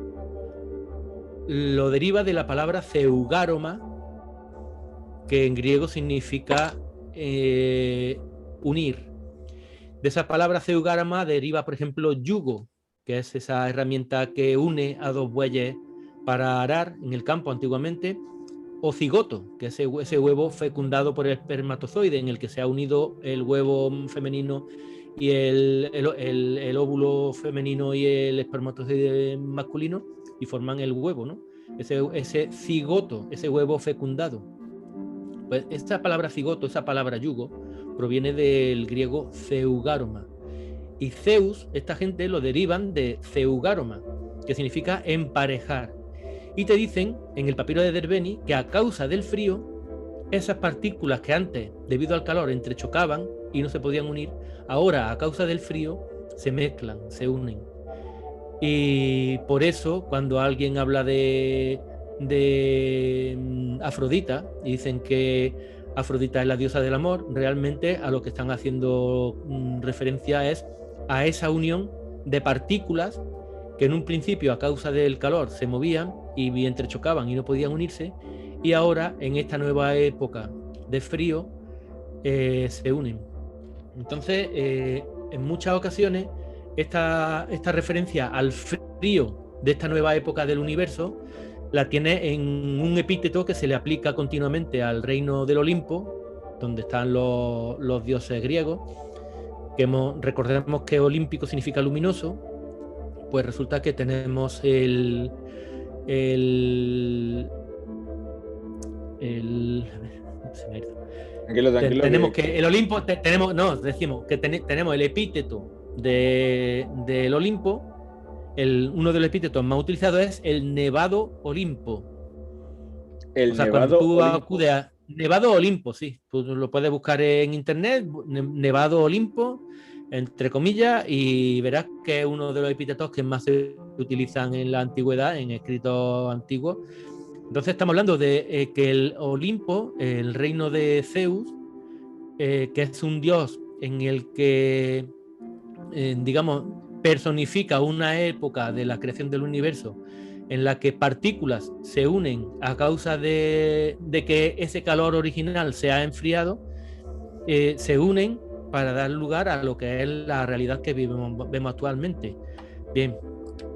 lo deriva de la palabra zeugároma, que en griego significa unir. De esa palabra zeugároma deriva, por ejemplo, yugo, que es esa herramienta que une a dos bueyes para arar en el campo antiguamente, o cigoto, que es ese huevo fecundado por el espermatozoide, en el que se ha unido el huevo femenino y el óvulo femenino y el espermatozoide masculino, y forman el huevo, ¿no? Ese cigoto, ese huevo fecundado. Pues esta palabra cigoto, esa palabra yugo, proviene del griego zeugároma. Y Zeus, esta gente lo derivan de zeugároma, que significa emparejar. Y te dicen, en el papiro de Derbeni, que a causa del frío, esas partículas que antes, debido al calor, entrechocaban y no se podían unir, ahora, a causa del frío, se mezclan, se unen. Y por eso, cuando alguien habla de Afrodita y dicen que Afrodita es la diosa del amor, realmente a lo que están haciendo referencia es a esa unión de partículas que en un principio, a causa del calor, se movían y entrechocaban y no podían unirse, y ahora en esta nueva época de frío se unen. Entonces en muchas ocasiones esta referencia al frío de esta nueva época del universo la tiene en un epíteto que se le aplica continuamente al reino del Olimpo, donde están los dioses griegos, que recordemos que olímpico significa luminoso. Pues resulta que tenemos tenemos que el Olimpo, decimos que tenemos el epíteto del Olimpo. Uno de los epítetos más utilizados es el Nevado Olimpo. Cuando tú acudes a Nevado Olimpo, sí, tú lo puedes buscar en internet, Nevado Olimpo, entre comillas, y verás que es uno de los epítetos que más se utilizan en la antigüedad, en escritos antiguos. Entonces estamos hablando de que el Olimpo, el reino de Zeus, que es un dios en el que, digamos, personifica una época de la creación del universo en la que partículas se unen a causa de que ese calor original se ha enfriado, se unen para dar lugar a lo que es la realidad que vemos actualmente. Bien,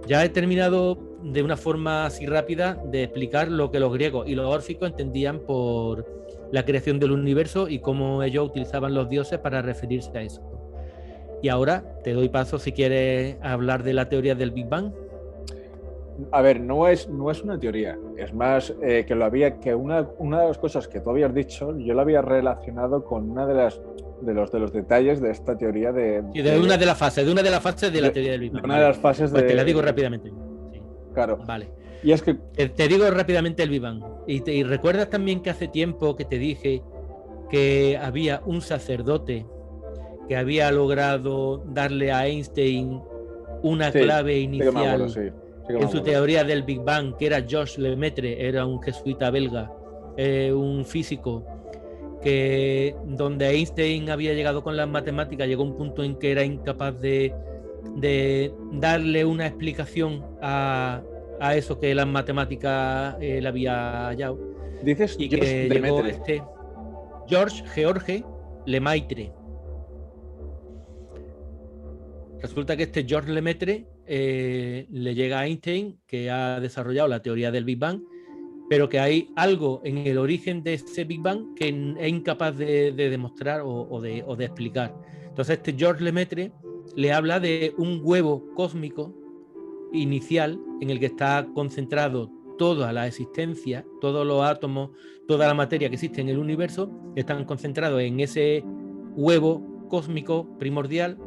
ya he terminado de una forma así rápida de explicar lo que los griegos y los órficos entendían por la creación del universo y cómo ellos utilizaban los dioses para referirse a eso. Y ahora te doy paso si quieres hablar de la teoría del Big Bang. A ver, no es una teoría, es más que una de las cosas que tú habías dicho, yo la había relacionado con una de los detalles de esta teoría de una de las fases de la teoría del Big Bang. Una de las fases pues te la digo rápidamente. Sí. Claro. Vale. Y es que te digo rápidamente el Big Bang. Y recuerdas también que hace tiempo que te dije que había un sacerdote que había logrado darle a Einstein una clave inicial en su teoría del Big Bang, que era Georges Lemaitre, era un jesuita belga, un físico, que donde Einstein había llegado con las matemáticas, llegó a un punto en que era incapaz de darle una explicación a eso que las matemáticas le había hallado. Dices y que llegó Georges Lemaitre. Resulta que Georges Lemaitre le llega a Einstein, que ha desarrollado la teoría del Big Bang, pero que hay algo en el origen de ese Big Bang que es incapaz de demostrar o de explicar. Entonces Georges Lemaitre le habla de un huevo cósmico inicial en el que está concentrado toda la existencia, todos los átomos, toda la materia que existe en el universo, están concentrados en ese huevo cósmico primordial.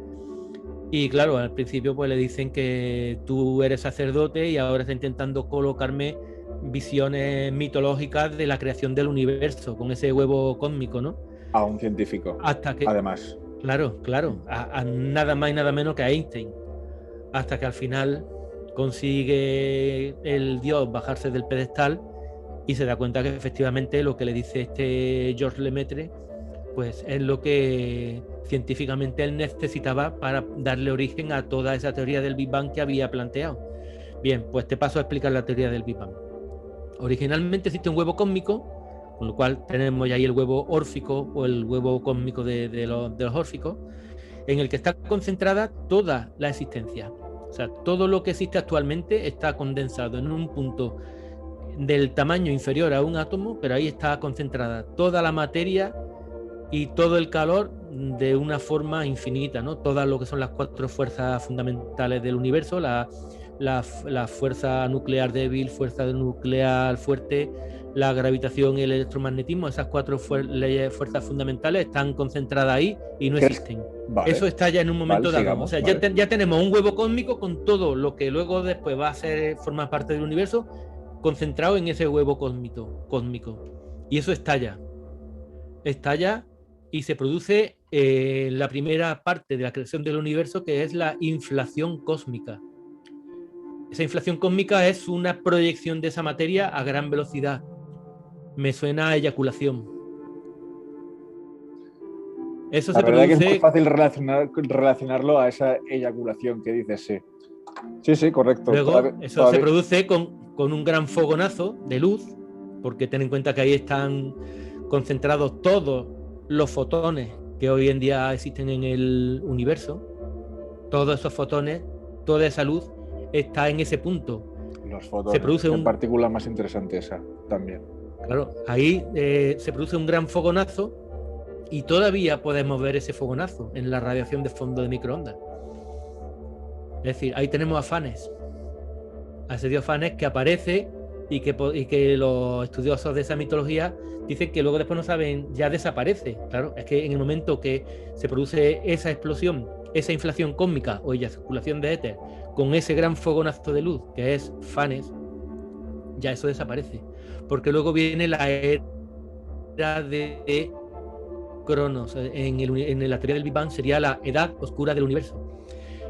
Y claro, al principio pues le dicen que tú eres sacerdote y ahora está intentando colocarme visiones mitológicas de la creación del universo con ese huevo cósmico, ¿no? A un científico, hasta que, además. Claro, a nada más y nada menos que a Einstein. Hasta que al final consigue el dios bajarse del pedestal y se da cuenta que efectivamente lo que le dice Georges Lemaitre pues es lo que científicamente él necesitaba para darle origen a toda esa teoría del Big Bang que había planteado. Bien, pues te paso a explicar la teoría del Big Bang. Originalmente existe un huevo cósmico, con lo cual tenemos ya ahí el huevo órfico o el huevo cósmico de los órficos, en el que está concentrada toda la existencia. O sea, todo lo que existe actualmente está condensado en un punto del tamaño inferior a un átomo, pero ahí está concentrada toda la materia y todo el calor de una forma infinita, ¿no? Todas lo que son las 4 fuerzas fundamentales del universo, la fuerza nuclear débil, fuerza nuclear fuerte, la gravitación y el electromagnetismo, esas 4 fuerzas fundamentales están concentradas ahí y no existen. Vale. Eso está ya en un momento dado. Sigamos, o sea, ya tenemos un huevo cósmico con todo lo que luego después va a formar parte del universo concentrado en ese huevo cósmico. Y eso estalla y se produce la primera parte de la creación del universo, que es la inflación cósmica. Esa inflación cósmica es una proyección de esa materia a gran velocidad. Me suena a eyaculación. Eso la verdad que es muy fácil relacionarlo a esa eyaculación que dices, sí. Sí, correcto. Luego, eso se produce con un gran fogonazo de luz, porque ten en cuenta que ahí están concentrados todos los fotones que hoy en día existen en el universo. Todos esos fotones, toda esa luz está en ese punto. Los fotones, se produce partícula más interesante esa también. Claro, ahí se produce un gran fogonazo y todavía podemos ver ese fogonazo en la radiación de fondo de microondas. Es decir, ahí tenemos a Fanes, a ese dios Fanes que aparece y que los estudiosos de esa mitología dicen que luego después no saben, ya desaparece. Claro, es que en el momento que se produce esa explosión, esa inflación cósmica o eyaculación de éter, con ese gran fogonazo de luz que es Fanes, ya eso desaparece. Porque luego viene la era de Cronos. En la teoría del Big Bang sería la edad oscura del universo.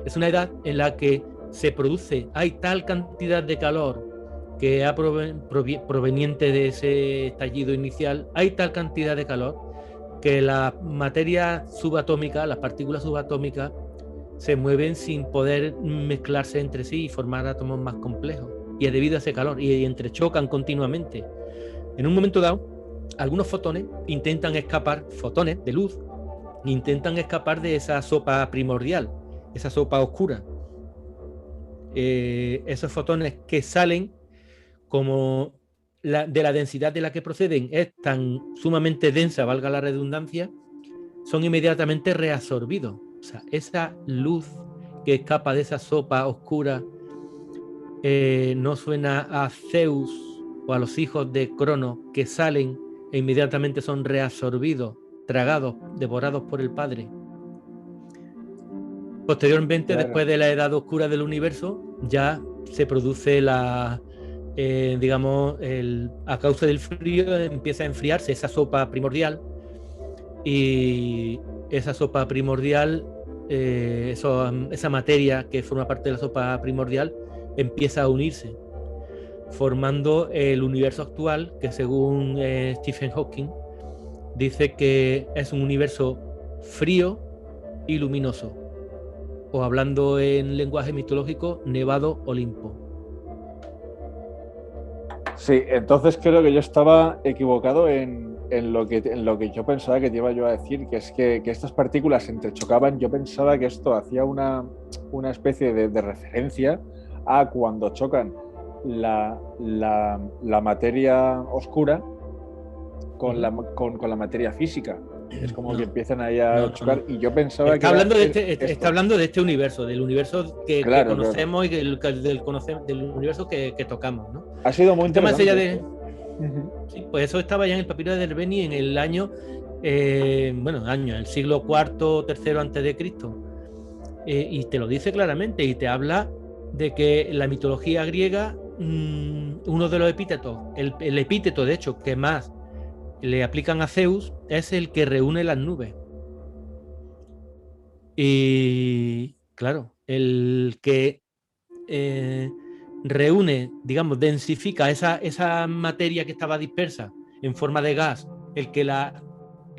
Es una edad en la que hay tal cantidad de calor que proveniente de ese estallido inicial, hay tal cantidad de calor que la materia subatómica, las partículas subatómicas, se mueven sin poder mezclarse entre sí y formar átomos más complejos. Y es debido a ese calor, y entrechocan continuamente. En un momento dado, algunos fotones intentan escapar, fotones de luz, intentan escapar de esa sopa primordial, esa sopa oscura. Esos fotones que salen, como de la densidad de la que proceden es tan sumamente densa, valga la redundancia, son inmediatamente reabsorbidos. O sea, esa luz que escapa de esa sopa oscura no suena a Zeus o a los hijos de Cronos, que salen e inmediatamente son reabsorbidos, tragados, devorados por el Padre. Posteriormente, claro, después de la edad oscura del universo, ya se produce a causa del frío empieza a enfriarse esa sopa primordial y esa sopa primordial, esa materia que forma parte de la sopa primordial, empieza a unirse, formando el universo actual, que según Stephen Hawking dice que es un universo frío y luminoso, o hablando en lenguaje mitológico, Nevado Olimpo. Sí, entonces creo que yo estaba equivocado en lo que yo pensaba que te iba yo a decir, que es que estas partículas se entrechocaban. Yo pensaba que esto hacía una especie de referencia a cuando chocan la materia oscura con la materia física. Es como que empiezan ahí a chocar. Y yo pensaba está hablando está hablando de este universo, del universo que conocemos, claro. Y del universo que tocamos, ¿no? Ha sido muy interesante. Sí, pues eso estaba ya en el papiro de Derveni en el año, el siglo IV, III antes de Cristo. Y te lo dice claramente, y te habla de que la mitología griega, uno de los epítetos, el epíteto de hecho que más le aplican a Zeus, es el que reúne las nubes. Y claro, el que reúne, digamos, densifica esa materia que estaba dispersa en forma de gas, el que la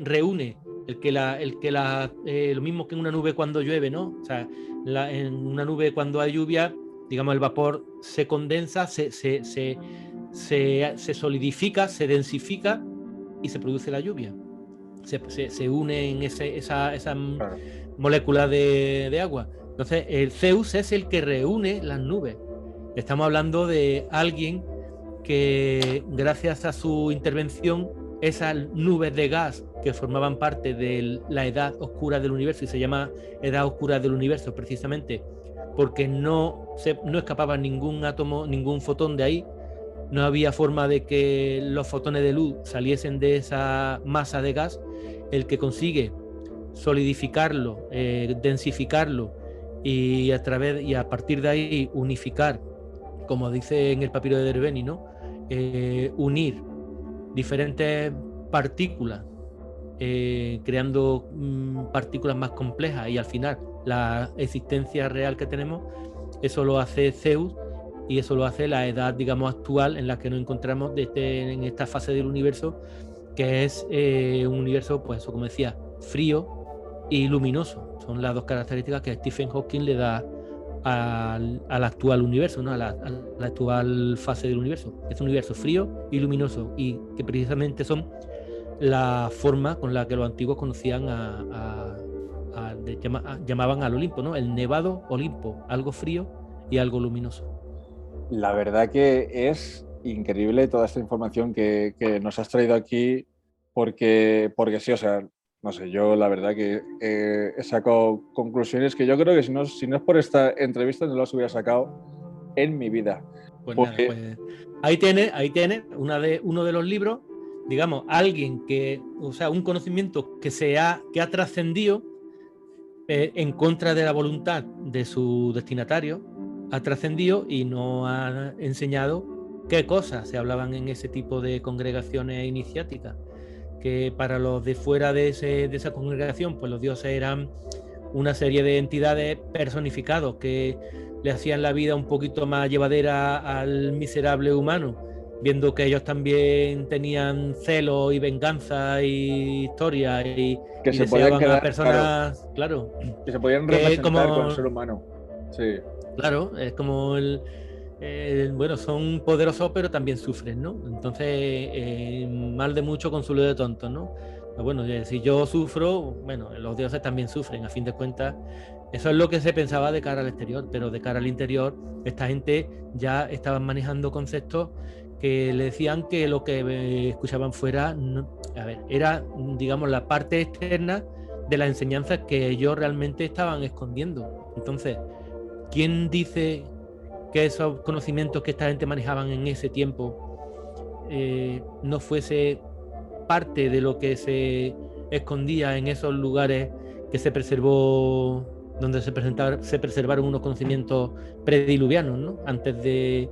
reúne, lo mismo que en una nube cuando llueve, ¿no? O sea, en una nube cuando hay lluvia, digamos, el vapor se condensa, se solidifica, se densifica y se produce la lluvia. Se une en esa claro, molécula de agua. Entonces, el Zeus es el que reúne las nubes. Estamos hablando de alguien que, gracias a su intervención, esas nubes de gas que formaban parte de la edad oscura del universo, y se llama edad oscura del universo precisamente porque no escapaba ningún átomo, ningún fotón de ahí. No había forma de que los fotones de luz saliesen de esa masa de gas. El que consigue solidificarlo, densificarlo y a partir de ahí unificar, como dice en el papiro de Derveni, ¿no? Unir diferentes partículas, creando partículas más complejas, y al final la existencia real que tenemos, eso lo hace Zeus. Y eso lo hace la edad, digamos, actual en la que nos encontramos en esta fase del universo, que es un universo, pues eso, como decía, frío y luminoso. Son las dos características que Stephen Hawking le da al actual universo, ¿no? a la actual fase del universo. Es un universo frío y luminoso, y que precisamente son la forma con la que los antiguos conocían llamaban al Olimpo, ¿no? El Nevado Olimpo, algo frío y algo luminoso. La verdad que es increíble toda esta información que nos has traído aquí, porque sí, o sea, no sé, yo la verdad que he sacado conclusiones que yo creo que si no es por esta entrevista no las hubiera sacado en mi vida. Pues porque... nada, pues ahí tiene uno de los libros, digamos, alguien que, o sea, un conocimiento que ha trascendido en contra de la voluntad de su destinatario. Ha trascendido y no ha enseñado qué cosas se hablaban en ese tipo de congregaciones iniciáticas, que para los de fuera de esa congregación, pues los dioses eran una serie de entidades personificados que le hacían la vida un poquito más llevadera al miserable humano, viendo que ellos también tenían celos y venganza y historia, y se podían quedar, a personas, claro, que se podían representar con el ser humano. Sí. Claro, es como bueno, son poderosos pero también sufren, ¿no? Entonces, mal de mucho, consuelo de tontos, ¿no? Pero bueno, si yo sufro, bueno, los dioses también sufren, a fin de cuentas. Eso es lo que se pensaba de cara al exterior, pero de cara al interior, esta gente ya estaban manejando conceptos que le decían que lo que escuchaban fuera, era, digamos, la parte externa de las enseñanzas que ellos realmente estaban escondiendo. Entonces, ¿quién dice que esos conocimientos que esta gente manejaban en ese tiempo no fuese parte de lo que se escondía en esos lugares que se preservó, donde se preservaron unos conocimientos prediluvianos, ¿no? Antes de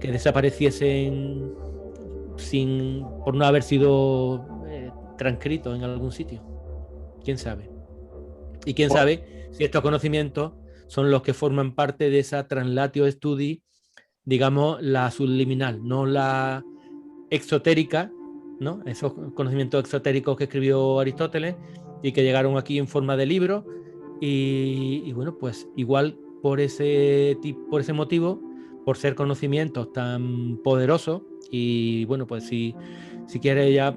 que desapareciesen por no haber sido transcritos en algún sitio. ¿Quién sabe? Y quién sabe si estos conocimientos son los que forman parte de esa translatio studi, digamos, la subliminal, no la exotérica, ¿no? Esos conocimientos exotéricos que escribió Aristóteles y que llegaron aquí en forma de libro. Y bueno, pues igual por ese motivo, por ser conocimientos tan poderosos, y bueno, pues si quieres ya,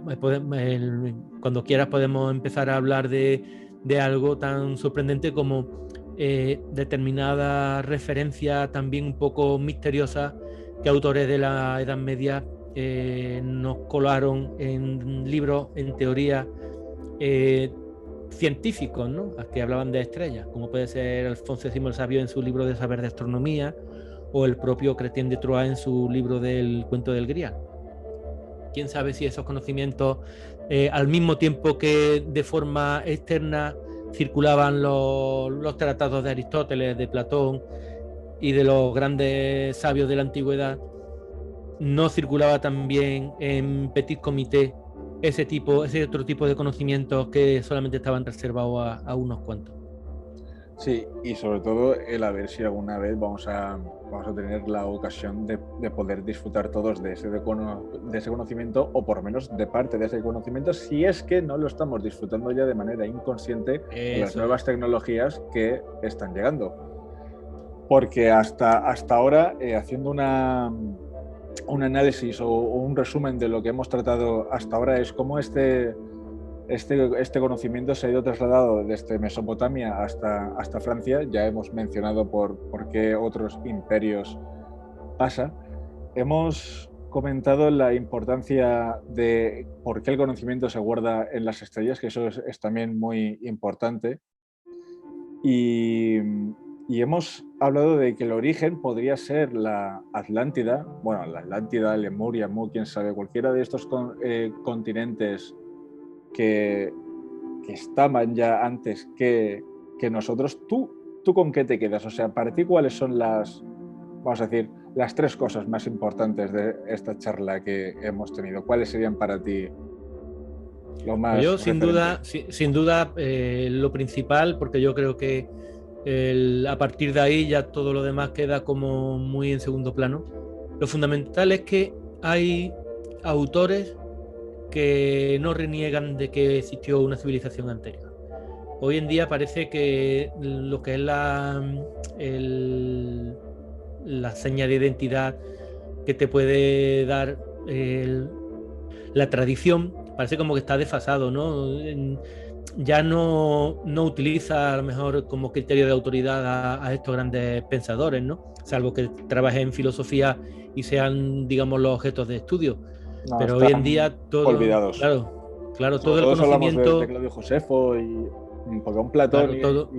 cuando quieras podemos empezar a hablar de algo tan sorprendente como determinada referencia también un poco misteriosa que autores de la Edad Media nos colaron en libros, en teoría, científicos, ¿no? Que hablaban de estrellas, como puede ser Alfonso X el Sabio en su libro de Saber de Astronomía, o el propio Chrétien de Troyes en su libro del Cuento del Grial. Quién sabe si esos conocimientos, al mismo tiempo que de forma externa circulaban los tratados de Aristóteles, de Platón y de los grandes sabios de la antigüedad, no circulaba también en petit comité ese otro tipo de conocimientos que solamente estaban reservados a unos cuantos. Sí, y sobre todo el a ver si alguna vez vamos a tener la ocasión de poder disfrutar todos de ese conocimiento, o por lo menos de parte de ese conocimiento, si es que no lo estamos disfrutando ya de manera inconsciente con las nuevas tecnologías que están llegando. Porque hasta ahora, haciendo un análisis o un resumen de lo que hemos tratado hasta ahora, es cómo este conocimiento se ha ido trasladado desde Mesopotamia hasta Francia. Ya hemos mencionado por qué otros imperios pasa. Hemos comentado la importancia de por qué el conocimiento se guarda en las estrellas, que eso es también muy importante. Y hemos hablado de que el origen podría ser la Atlántida, bueno, la Atlántida, Lemuria, Mu, quién sabe, cualquiera de estos continentes que estaban ya antes que nosotros. ¿Tú con qué te quedas? O sea, para ti, ¿cuáles son vamos a decir, las tres cosas más importantes de esta charla que hemos tenido? ¿Cuáles serían para ti lo más Yo, referente? sin duda, lo principal, porque yo creo que a partir de ahí ya todo lo demás queda como muy en segundo plano. Lo fundamental es que hay autores que no reniegan de que existió una civilización anterior. Hoy en día parece que lo que es la seña de identidad que te puede dar la tradición, parece como que está desfasado, ¿no? Ya no utiliza a lo mejor como criterio de autoridad a estos grandes pensadores, ¿no? Salvo que trabajen en filosofía y sean, digamos, los objetos de estudio. No, pero hoy en día todo, olvidados. Claro, todo el conocimiento. Hablamos de Claudio Josefo y un Platón, claro,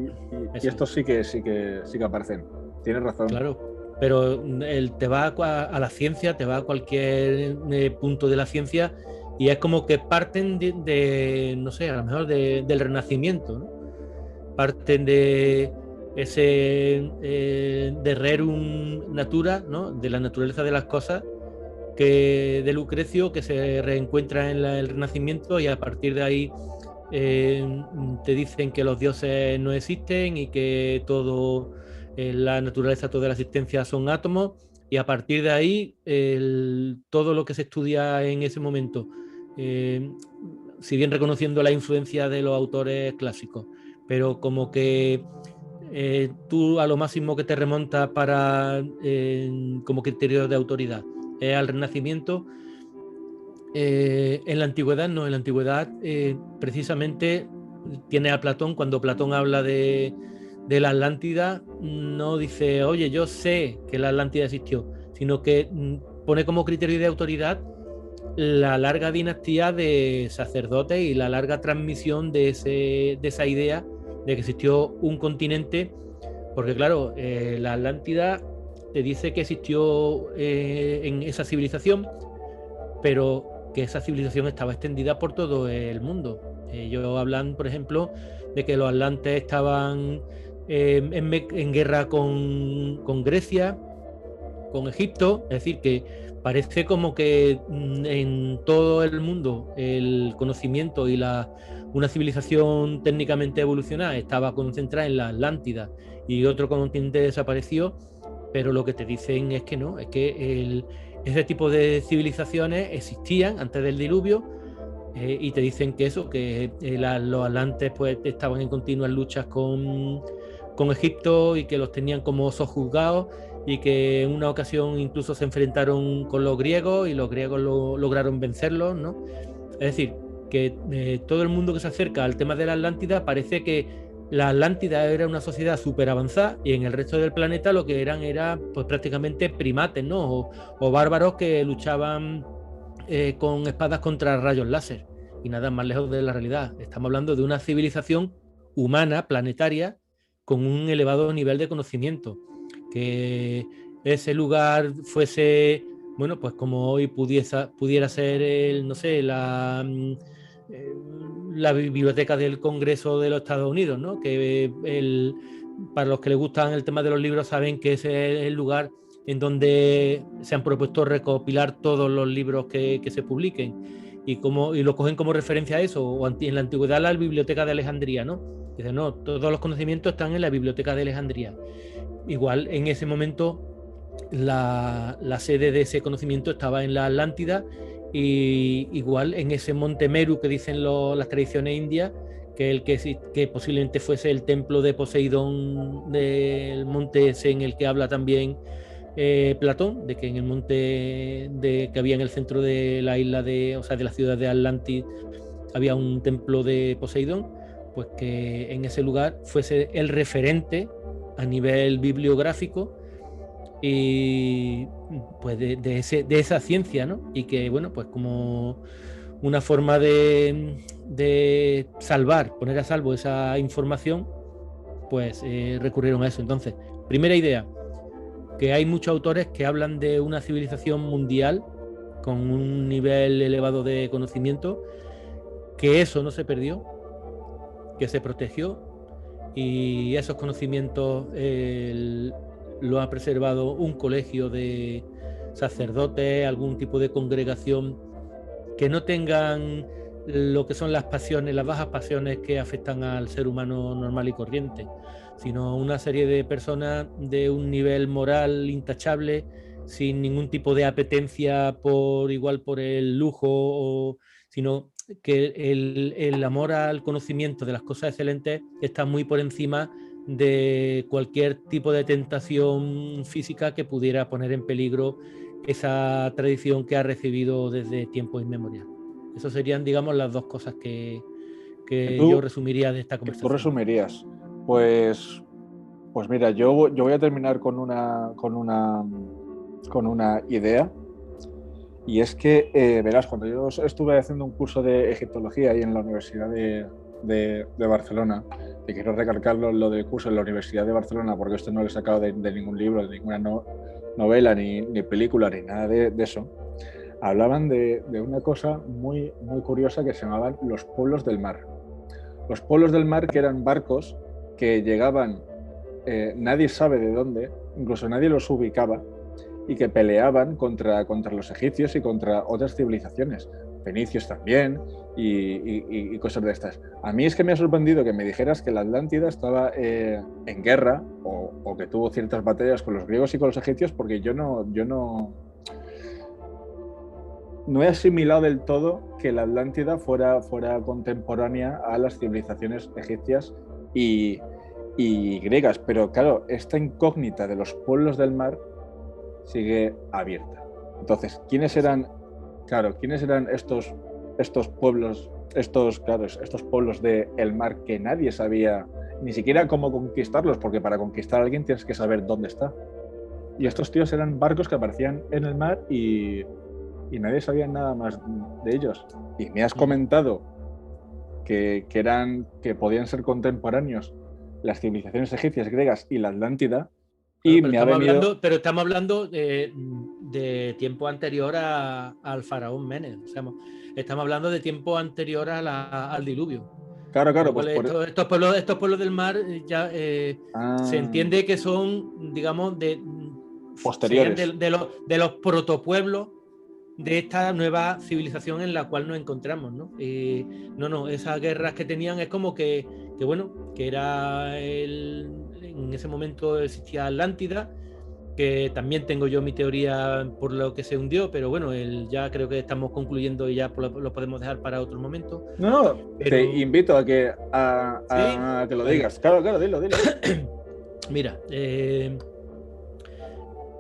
y estos sí que aparecen. Tienes razón. Claro, pero te va a la ciencia, te va a cualquier punto de la ciencia, y es como que parten de no sé, a lo mejor del Renacimiento, ¿no? Parten de ese de rerum natura, ¿no? De la naturaleza de las cosas, que de Lucrecio, que se reencuentra en el Renacimiento, y a partir de ahí te dicen que los dioses no existen y que todo, la naturaleza, toda la existencia son átomos, y a partir de ahí todo lo que se estudia en ese momento, si bien reconociendo la influencia de los autores clásicos, pero como que tú a lo máximo que te remonta como criterio de autoridad al Renacimiento. En la antigüedad no, en la antigüedad precisamente tiene a Platón. Cuando Platón habla de la Atlántida, no dice, oye, yo sé que la Atlántida existió, sino que pone como criterio de autoridad la larga dinastía de sacerdotes y la larga transmisión de esa idea de que existió un continente, porque claro, la Atlántida te dice que existió en esa civilización, pero que esa civilización estaba extendida por todo el mundo. Ellos hablan, por ejemplo, de que los atlantes estaban en guerra con Grecia, con Egipto, es decir, que parece como que en todo el mundo el conocimiento y una civilización técnicamente evolucionada estaba concentrada en la Atlántida y otro continente desapareció, pero lo que te dicen es que no, es que ese tipo de civilizaciones existían antes del diluvio, y te dicen que eso, que los atlantes pues estaban en continuas luchas con Egipto y que los tenían como sojuzgados, y que en una ocasión incluso se enfrentaron con los griegos y los griegos lograron vencerlos, ¿no? Es decir, que todo el mundo que se acerca al tema de la Atlántida parece que la Atlántida era una sociedad súper avanzada y en el resto del planeta lo que era pues prácticamente primates, ¿no? O bárbaros que luchaban con espadas contra rayos láser, y nada más lejos de la realidad. Estamos hablando de una civilización humana, planetaria, con un elevado nivel de conocimiento. Que ese lugar fuese, bueno, pues como hoy pudiera ser no sé, la biblioteca del Congreso de los Estados Unidos, ¿no? Que para los que les gustan el tema de los libros saben que ese es el lugar en donde se han propuesto recopilar todos los libros que se publiquen, y lo cogen como referencia a eso, o en la antigüedad la biblioteca de Alejandría, ¿no? Dicen, no, todos los conocimientos están en la biblioteca de Alejandría. Igual en ese momento la sede de ese conocimiento estaba en la Atlántida, y igual en ese monte Meru que dicen las tradiciones indias, que posiblemente fuese el templo de Poseidón, del monte ese en el que habla también Platón, de que en el monte que había en el centro de la isla de la ciudad de Atlantis había un templo de Poseidón, pues que en ese lugar fuese el referente a nivel bibliográfico y pues de esa ciencia, ¿no? Y que, bueno, pues como una forma de poner a salvo esa información, pues recurrieron a eso. Entonces, primera idea, que hay muchos autores que hablan de una civilización mundial con un nivel elevado de conocimiento, que eso no se perdió, que se protegió, y esos conocimientos lo ha preservado un colegio de sacerdotes, algún tipo de congregación que no tengan lo que son las pasiones, las bajas pasiones que afectan al ser humano normal y corriente, sino una serie de personas de un nivel moral intachable, sin ningún tipo de apetencia por el lujo, sino que el amor al conocimiento de las cosas excelentes está muy por encima de cualquier tipo de tentación física que pudiera poner en peligro esa tradición que ha recibido desde tiempos inmemoriales. Eso serían, digamos, las dos cosas que yo resumiría de esta conversación. Tú resumirías. Pues mira, yo voy a terminar con una idea, y es que, verás, cuando yo estuve haciendo un curso de egiptología ahí en la Universidad de Barcelona, y quiero recalcarlo, lo del curso en la Universidad de Barcelona, porque esto no lo he sacado de ningún libro, de ninguna novela, ni película, ni nada de eso, hablaban de una cosa muy, muy curiosa que se llamaban los pueblos del mar. Los pueblos del mar, que eran barcos que llegaban, nadie sabe de dónde, incluso nadie los ubicaba, y que peleaban contra los egipcios y contra otras civilizaciones, fenicios también, y cosas de estas. A mí es que me ha sorprendido que me dijeras que la Atlántida estaba en guerra, o que tuvo ciertas batallas con los griegos y con los egipcios, porque yo no he asimilado del todo que la Atlántida fuera contemporánea a las civilizaciones egipcias y griegas. Pero claro, esta incógnita de los pueblos del mar sigue abierta. Entonces, ¿quiénes eran estos pueblos, estos pueblos del mar que nadie sabía ni siquiera cómo conquistarlos? Porque para conquistar a alguien tienes que saber dónde está. Y estos tíos eran barcos que aparecían en el mar y nadie sabía nada más de ellos. Y me has comentado que podían ser contemporáneos las civilizaciones egipcias, griegas y la Atlántida. Y pero estamos hablando de tiempo anterior al faraón Menes. O sea, estamos hablando de tiempo anterior al diluvio. Claro. Pues estos pueblos del mar ya se entiende que son, digamos, posteriores. De los protopueblos de esta nueva civilización en la cual nos encontramos, ¿no? No, esas guerras que tenían es como que era en ese momento existía Atlántida, que también tengo yo mi teoría por lo que se hundió, pero bueno, ya creo que estamos concluyendo y ya lo podemos dejar para otro momento. No, pero... te invito a que lo digas. Claro, dilo. Mira,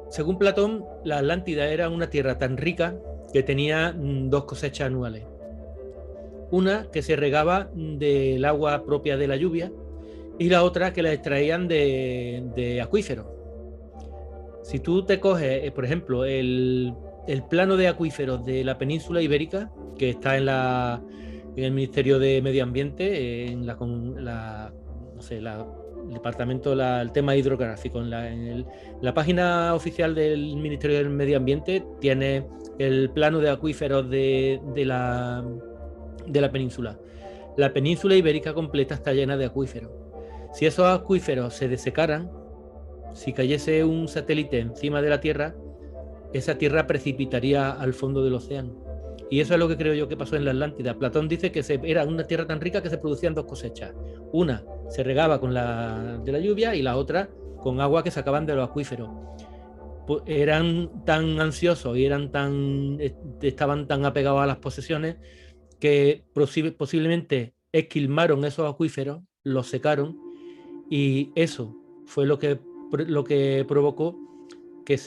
según Platón, la Atlántida era una tierra tan rica que tenía 2 cosechas anuales. Una que se regaba del agua propia de la lluvia y la otra que la extraían de acuíferos. Si tú te coges, por ejemplo, el plano de acuíferos de la península ibérica, que está en el Ministerio de Medio Ambiente, en el departamento, el tema hidrográfico, en la página oficial del Ministerio del Medio Ambiente tiene el plano de acuíferos de la península. La península ibérica completa está llena de acuíferos. Si esos acuíferos se desecaran, si cayese un satélite encima de la Tierra, esa Tierra precipitaría al fondo del océano. Y eso es lo que creo yo que pasó en la Atlántida. Platón dice que era una tierra tan rica que se producían 2 cosechas. Una se regaba con de la lluvia y la otra con agua que sacaban de los acuíferos. Eran tan ansiosos y estaban tan apegados a las posesiones que posiblemente esquilmaron esos acuíferos, los secaron, y eso fue lo que provocó que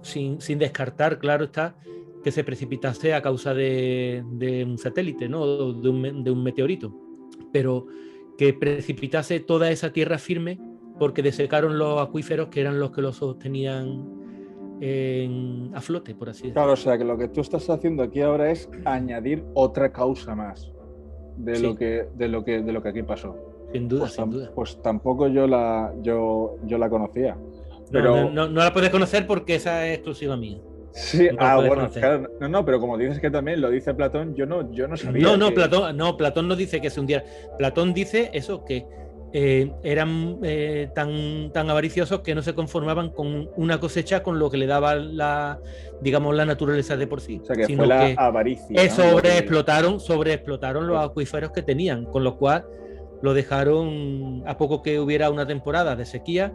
sin descartar, claro está, que se precipitase a causa de un satélite, ¿no? de un meteorito, pero que precipitase toda esa tierra firme porque desecaron los acuíferos que eran los que los sostenían a flote, por así decirlo. Claro, o sea que lo que tú estás haciendo aquí ahora es añadir otra causa más de lo que aquí pasó. Sin duda. Pues tampoco yo la conocía. Pero... No la puedes conocer porque esa es exclusiva mía. Sí, bueno, claro, no, pero como dices que también lo dice Platón, yo no sabía. Platón no dice que se hundiera. Platón dice eso, que eran tan avariciosos que no se conformaban con una cosecha con lo que le daba la naturaleza de por sí. O sea, que fue la avaricia. Sobreexplotaron los acuíferos que tenían, con lo cual lo dejaron a poco que hubiera una temporada de sequía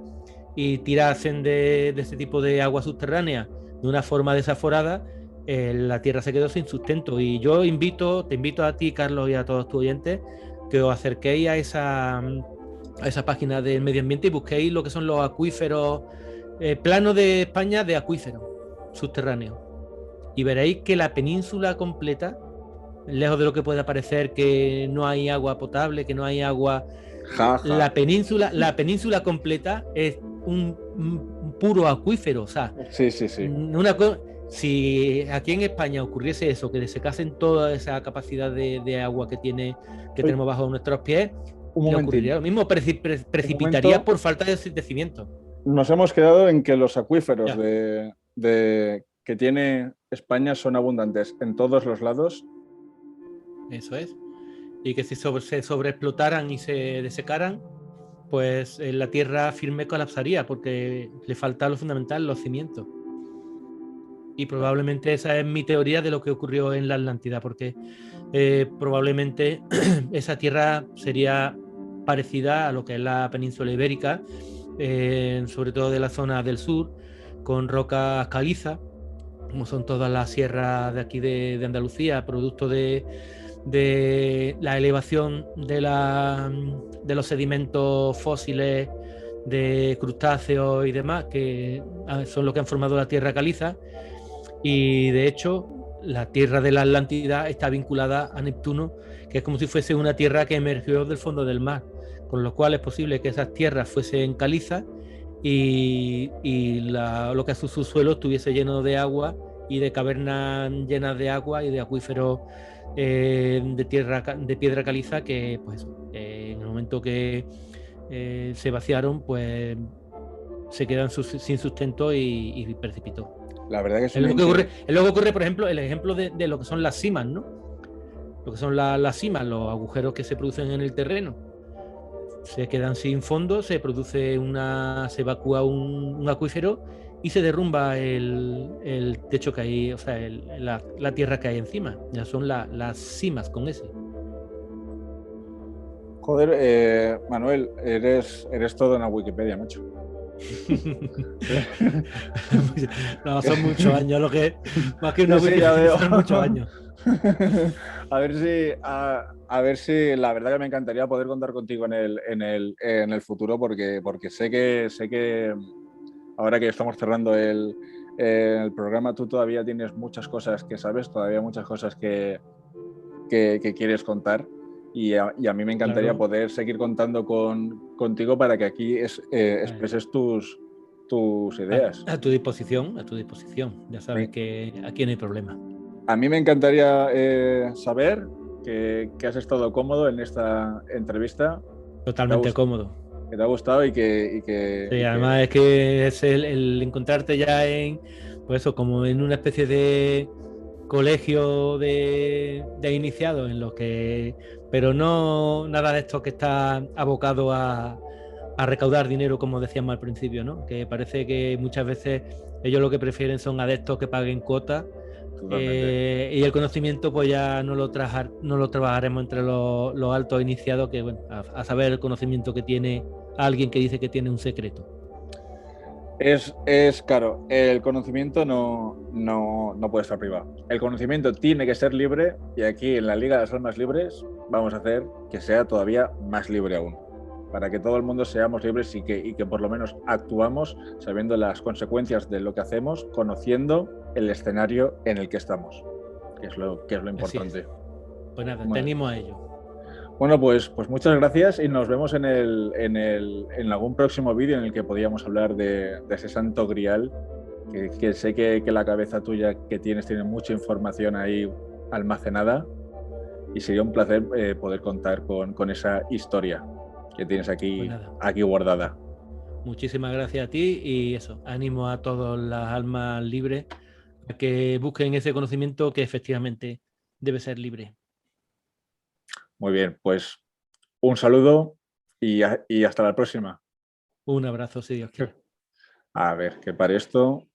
y tirasen de ese tipo de agua subterránea de una forma desaforada, la tierra se quedó sin sustento. Y yo te invito a ti, Carlos, y a todos tus oyentes, que os acerquéis a esa página del medio ambiente y busquéis lo que son los acuíferos, plano de España de acuíferos subterráneos, y veréis que la península completa, lejos de lo que pueda parecer que no hay agua potable, que no hay agua, la península completa es un puro acuífero. O sea, sí. Si aquí en España ocurriese eso, que desecasen toda esa capacidad de agua que tenemos bajo nuestros pies, ocurriría lo mismo, precipitaría por falta de cimiento. Nos hemos quedado en que los acuíferos que tiene España son abundantes en todos los lados. Eso es. Y que si se sobreexplotaran y se desecaran, pues la tierra firme colapsaría porque le falta lo fundamental, los cimientos. Y probablemente esa es mi teoría de lo que ocurrió en la Atlántida, porque probablemente esa tierra sería parecida a lo que es la península ibérica, sobre todo de la zona del sur, con rocas calizas, como son todas las sierras de aquí de Andalucía, producto de la elevación de los sedimentos fósiles de crustáceos y demás, que son los que han formado la tierra caliza. Y de hecho la tierra de la Atlántida está vinculada a Neptuno, que es como si fuese una tierra que emergió del fondo del mar, con lo cual es posible que esas tierras fuesen calizas y lo que a su subsuelo estuviese lleno de agua y de cavernas llenas de agua y de acuíferos de piedra caliza que, pues, en el momento que se vaciaron, pues se quedan sin sustento y precipitó. La verdad que es lo que ocurre, por ejemplo, el ejemplo de lo que son las simas, ¿no? Lo que son las simas, los agujeros que se producen en el terreno. se quedan sin fondo, se evacúa un acuífero y se derrumba el techo que hay, o sea, la tierra que hay encima. Ya son las simas con ese. Joder, Manuel, eres todo en la Wikipedia, macho. No, son muchos años, más que una sí, ya veo. Son muchos años. A ver si la verdad que me encantaría poder contar contigo en el futuro, porque sé que ahora que estamos cerrando el programa, tú todavía tienes muchas cosas que sabes, todavía muchas cosas que quieres contar. Y a mí me encantaría poder seguir contando contigo para que aquí expreses tus ideas. A tu disposición. Ya sabes que aquí no hay problema. A mí me encantaría saber que has estado cómodo en esta entrevista. Totalmente cómodo. Que te ha gustado y que sí, además es que es el encontrarte ya pues eso, como en una especie de colegio de iniciados en los que, pero no nada de esto que está abocado a recaudar dinero, como decíamos al principio, ¿no? Que parece que muchas veces ellos lo que prefieren son adeptos que paguen cuotas, y el conocimiento pues ya no lo trabajaremos entre los altos iniciados, que bueno, a saber el conocimiento que tiene alguien que dice que tiene un secreto. Es claro, el conocimiento no puede estar privado. El conocimiento tiene que ser libre, y aquí en la Liga de las Almas Libres vamos a hacer que sea todavía más libre aún, para que todo el mundo seamos libres y que por lo menos actuamos sabiendo las consecuencias de lo que hacemos, conociendo el escenario en el que estamos, que es lo importante. Pues nada, te animo a ello. Bueno, pues muchas gracias y nos vemos en algún próximo vídeo en el que podíamos hablar de ese santo grial, que sé que la cabeza tuya que tiene mucha información ahí almacenada, y sería un placer poder contar con esa historia que tienes aquí guardada. Muchísimas gracias a ti, y eso, animo a todas las almas libres a que busquen ese conocimiento que efectivamente debe ser libre. Muy bien, pues un saludo y hasta la próxima. Un abrazo, si Dios quiere. A ver, que para esto